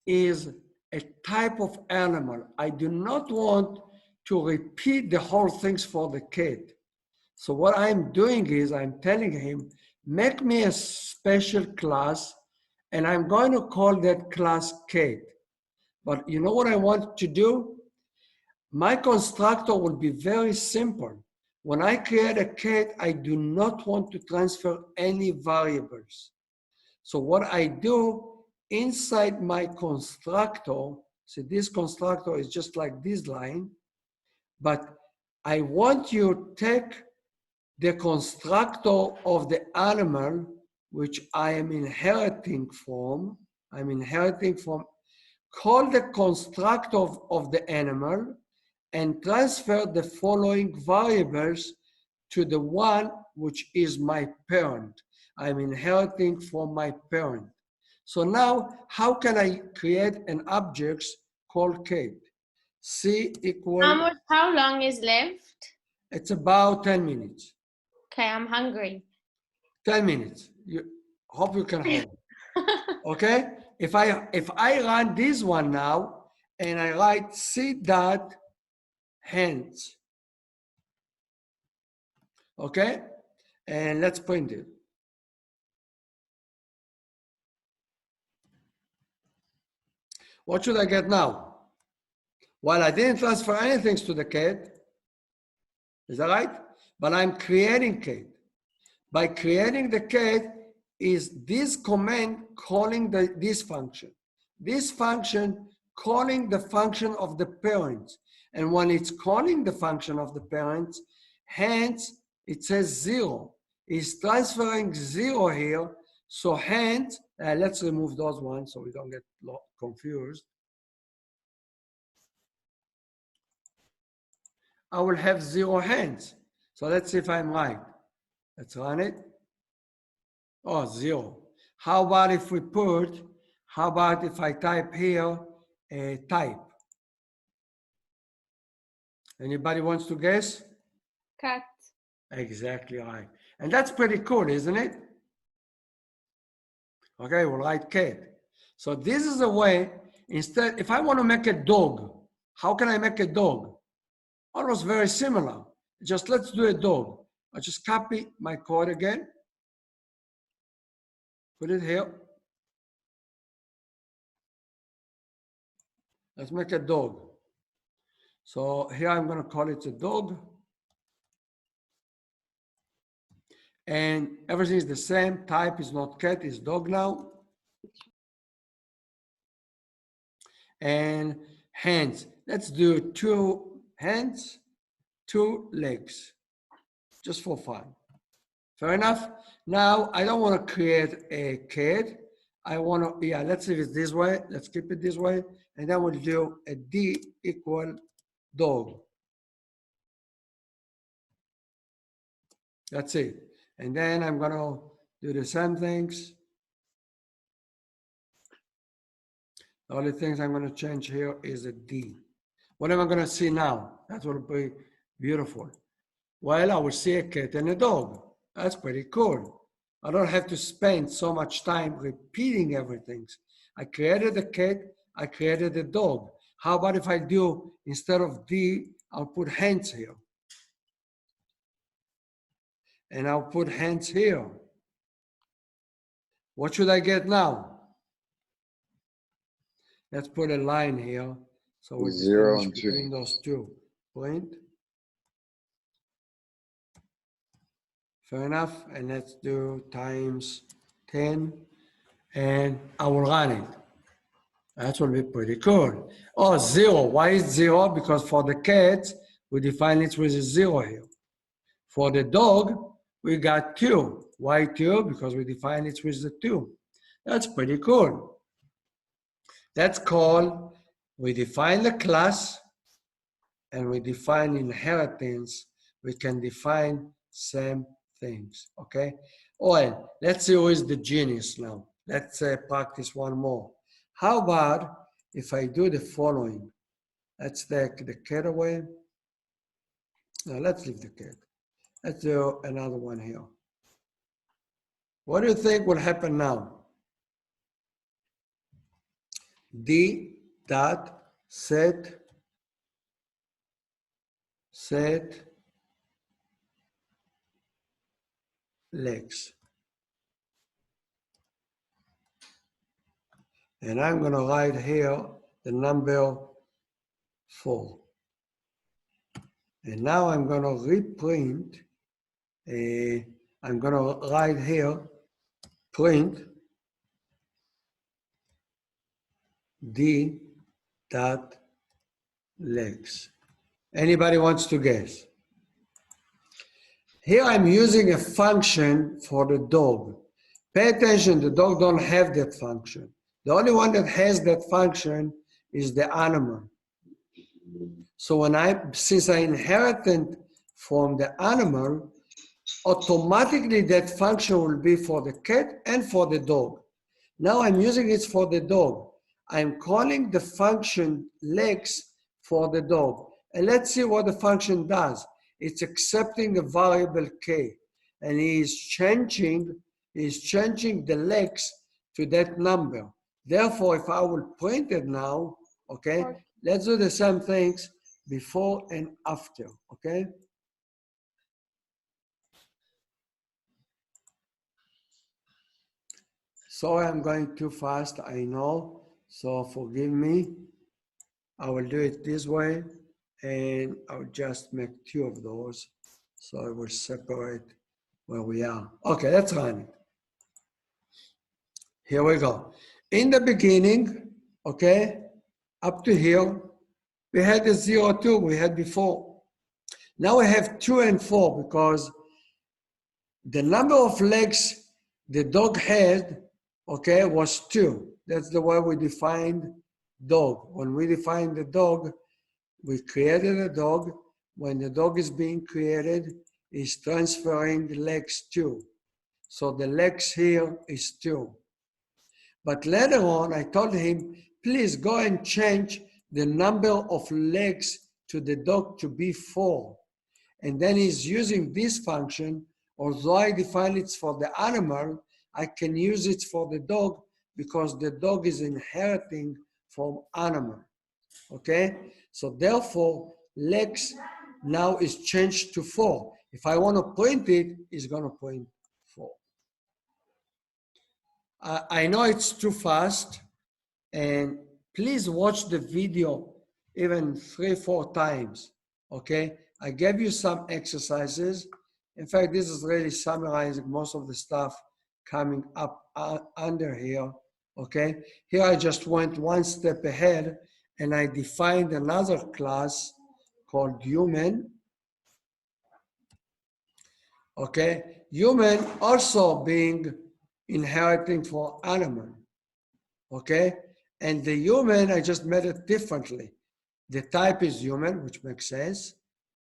is a type of animal. I do not want to repeat the whole things for the cat. So what I'm doing is I'm telling him, make me a special class, and I'm going to call that class cat. But you know what I want to do? My constructor will be very simple. When I create a cat, I do not want to transfer any variables. So what I do inside my constructor, so this constructor is just like this line, but I want you to take the constructor of the animal, which I am inheriting from, call the constructor of the animal, and transfer the following variables to the one which is my parent. I'm inheriting from my parent. So now, how can I create an object called cat? C equal. How long is left? It's about 10 minutes. Okay, I'm hungry. 10 minutes. You hope you can hold. Okay? If I run this one now and I write C dot hands. Okay? And let's print it. What should I get now? Well, I didn't transfer anything to the cat. Is that right? But I'm creating cat. By creating the cat is this command calling this function. This function calling the function of the parents. And when it's calling the function of the parents, hence it says 0. is transferring 0 here. So hence, let's remove those ones so we don't get confused. I will have 0 hands. So let's see if I'm right. Let's run it. Oh, 0. How about if I type here a type? Anybody wants to guess? Cat. Exactly right. And that's pretty cool, isn't it? Okay, we'll write cat. So this is a way, instead, if I want to make a dog, how can I make a dog? Almost very similar. Just let's do a dog. I just copy my code again. Put it here. Let's make a dog. So here I'm going to call it a dog. And everything is the same. Type is not cat, it's dog now. And hands. Let's do 2 hands, 2 legs, just for fun. Fair enough? Now, I don't want to create a cat. I want to, yeah, let's leave it this way. Let's keep it this way. And then we'll do a D equal dog. That's it. And then I'm going to do the same things. The only things I'm going to change here is a D. What am I going to see now? That will be beautiful. Well, I will see a cat and a dog. That's pretty cool. I don't have to spend so much time repeating everything. I created a cat, I created a dog. How about if I do, instead of D, I'll put hands here. And I'll put hands here. What should I get now? Let's put a line here. So we 0 and 2. Between those two. Point. Fair enough. And let's do times 10. And I will run it. That will be pretty cool. Oh, 0. Why is 0? Because for the cat, we define it with a 0 here. For the dog, we got 2. Why 2? Because we define it with the 2. That's pretty cool. That's called, we define the class and we define inheritance. We can define same things, okay? Well, let's see who is the genius now. Let's practice one more. How about if I do the following? Let's take the cat away. No, let's leave the cat. Let's do another one here. What do you think will happen now? D dot set legs. And I'm going to write here the number 4. And now I'm going to reprint. I'm going to write here print D dot legs. Anybody wants to guess? Here I'm using a function for the dog. Pay attention, the dog don't have that function. The only one that has that function is the animal. So since I inherited from the animal, automatically that function will be for the cat and for the dog. Now I'm using it for the dog. I'm calling the function legs for the dog. And let's see what the function does. It's accepting a variable k, and he's changing the legs to that number. Therefore, if I will print it now, okay, let's do the same things before and after, okay? Sorry, I'm going too fast, I know, so forgive me. I will do it this way, and I'll just make 2 of those, so I will separate where we are. Okay, let's run it. Here we go. In the beginning, okay, up to here, we had the 0, 2 we had before. Now we have 2 and 4 because the number of legs the dog had, okay, was 2. That's the way we defined dog. When we defined the dog, we created a dog. When the dog is being created, is transferring legs 2. So the legs here is 2. But later on, I told him, please go and change the number of legs to the dog to be 4. And then he's using this function. Although I define it for the animal, I can use it for the dog because the dog is inheriting from animal, okay? So therefore, legs now is changed to 4. If I want to print it, it's going to print 4. I know it's too fast, and please watch the video even 3-4 times, okay? I gave you some exercises. In fact, this is really summarizing most of the stuff coming up under here, okay? Here I just went one step ahead and I defined another class called human, okay? Human also being inheriting for animal, okay? And the human, I just made it differently. The type is human, which makes sense.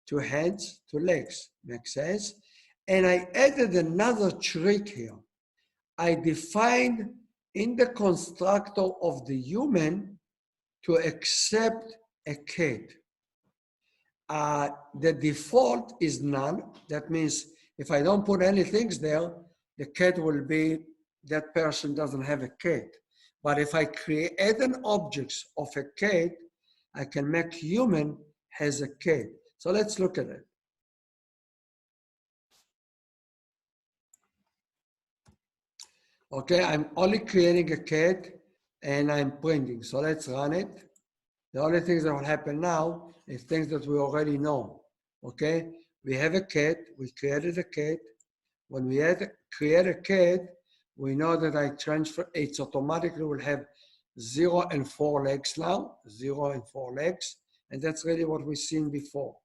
2 hands, 2 legs, makes sense. And I added another trick here. I defined in the constructor of the human to accept a cat. The default is none. That means if I don't put any things there, the cat will be, that person doesn't have a cat. But if I create an object of a cat, I can make human has a cat. So let's look at it. Okay, I'm only creating a cat and I'm printing. So let's run it. The only things that will happen now is things that we already know. Okay, we have a cat, we created a cat. When we create a cat, we know that I transfer, it's automatically will have 0 and 4 legs now, 0 and 4 legs. And that's really what we've seen before.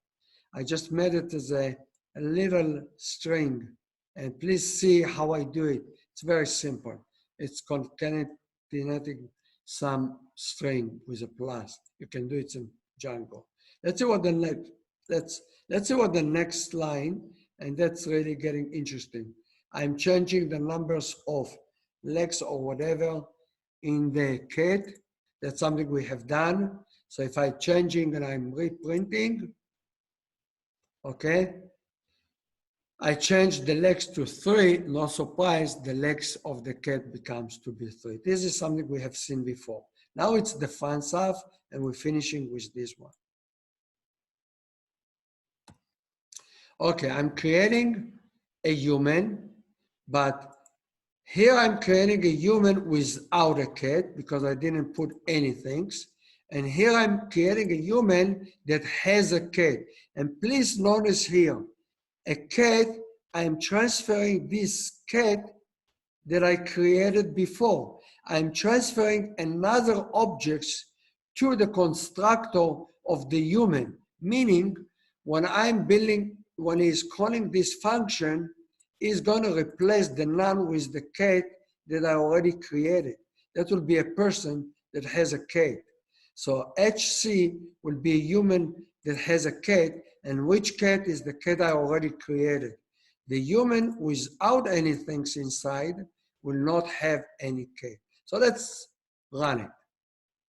I just made it as a little string. And please see how I do it. It's very simple. It's concatenating some string with a plus. You can do it in Django. Let's see what the next, let's see what the next line, and that's really getting interesting. I'm changing the numbers of legs or whatever in the cat. That's something we have done. So if I'm changing and I'm reprinting, okay, I change the legs to 3, no surprise, the legs of the cat becomes to be 3. This is something we have seen before. Now it's the fun stuff, and we're finishing with this one. Okay, I'm creating a human, but here I'm creating a human without a cat because I didn't put anything. And here I'm creating a human that has a cat. And please notice here, a cat, I'm transferring this cat that I created before. I'm transferring another object to the constructor of the human, meaning when I'm building, when he's calling this function, he's going to replace the none with the cat that I already created. That will be a person that has a cat. So HC will be a human that has a cat, and which cat is the cat I already created. The human without anything inside will not have any cat. So let's run it.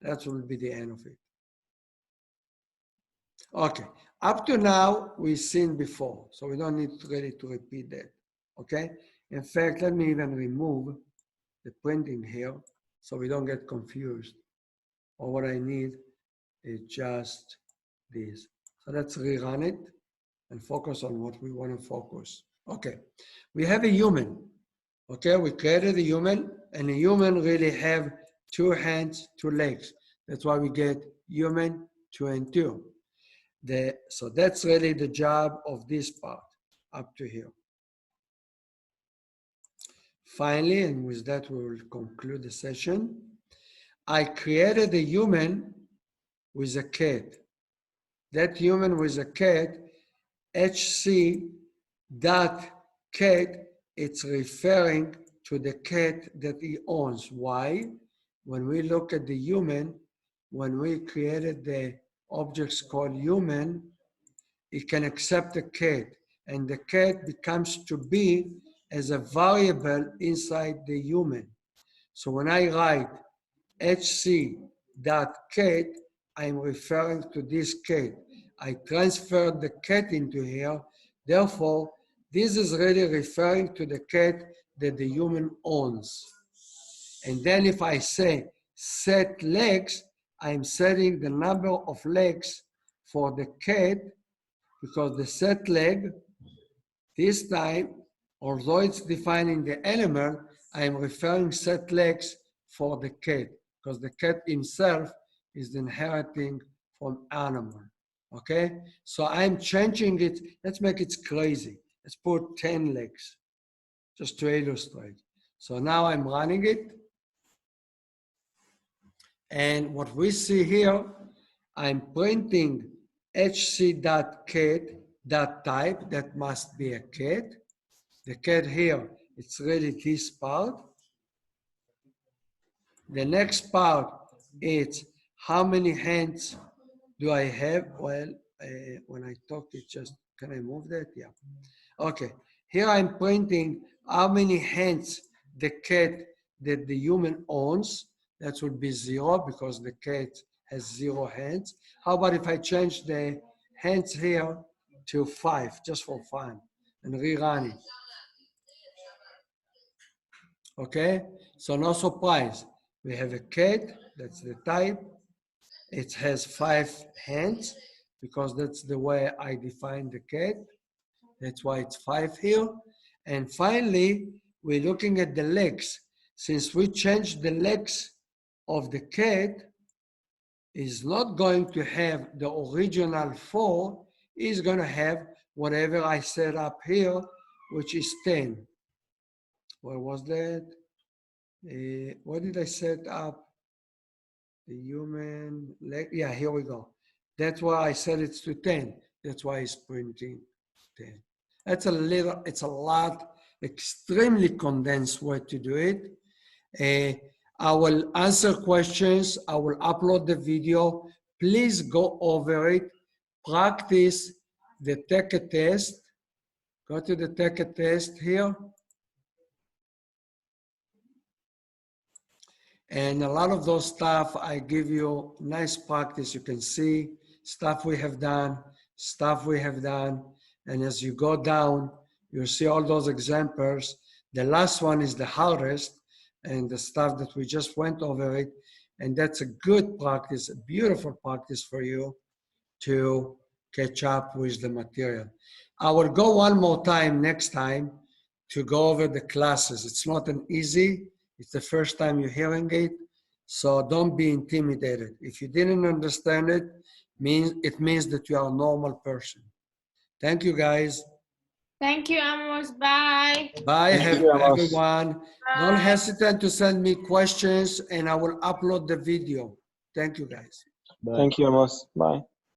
That will be the end of it. Okay, up to now we've seen before, so we don't need really to repeat that, okay? In fact, let me even remove the printing here so we don't get confused. Or what I need is just this. So let's rerun it and focus on what we want to focus. Okay, we have a human. Okay, we created a human, and a human really have 2 hands, 2 legs. That's why we get human 2 and 2. So that's really the job of this part up to here. Finally, and with that we will conclude the session. I created a human with a cat. That human with a cat, HC dot cat it's referring to the cat that he owns. Why? When we look at the human, when we created the objects called human, it can accept a cat, and the cat becomes to be as a variable inside the human. So when I write hc.cat, I'm referring to this cat. I transferred the cat into here. Therefore, this is really referring to the cat that the human owns. And then if I say set legs, I'm setting the number of legs for the cat, because the set leg, this time, although it's defining the element, I'm referring set legs for the cat, because the cat himself is inheriting from animal. Okay, so I'm changing it. Let's make it crazy. Let's put 10 legs, just to illustrate. So now I'm running it. And what we see here, I'm printing hc.cat.type, that must be a cat. The cat here, it's really this part. The next part is how many hands do I have? Well, when I talk, it just, can I move that? Yeah. Okay, here I'm printing how many hands the cat that the human owns. That would be 0 because the cat has 0 hands. How about if I change the hands here to 5, just for fun, and rerun it? Okay, so no surprise. We have a cat, that's the type. It has 5 hands because that's the way I define the cat. That's why it's 5 here. And finally, we're looking at the legs. Since we changed the legs of the cat, is not going to have the original 4, is going to have whatever I set up here, which is 10. Where was that? What did I set up? The human leg, yeah, here we go. That's why I set it to 10. That's why it's printing 10. That's a little, it's a lot, extremely condensed way to do it. I will answer questions. I will upload the video. Please go over it. Practice the take a test. Go to the take a test here. And a lot of those stuff, I give you nice practice. You can see stuff we have done, stuff we have done. And as you go down, you'll see all those examples. The last one is the hardest, and the stuff that we just went over it. And that's a good practice, a beautiful practice for you to catch up with the material. I will go one more time next time to go over the classes. It's not an easy, it's the first time you're hearing it. So don't be intimidated. If you didn't understand it, it means that you are a normal person. Thank you, guys. Thank you, Amos. Bye. Bye, everyone. Bye. Don't hesitate to send me questions and I will upload the video. Thank you, guys. Thank you, Amos. Bye.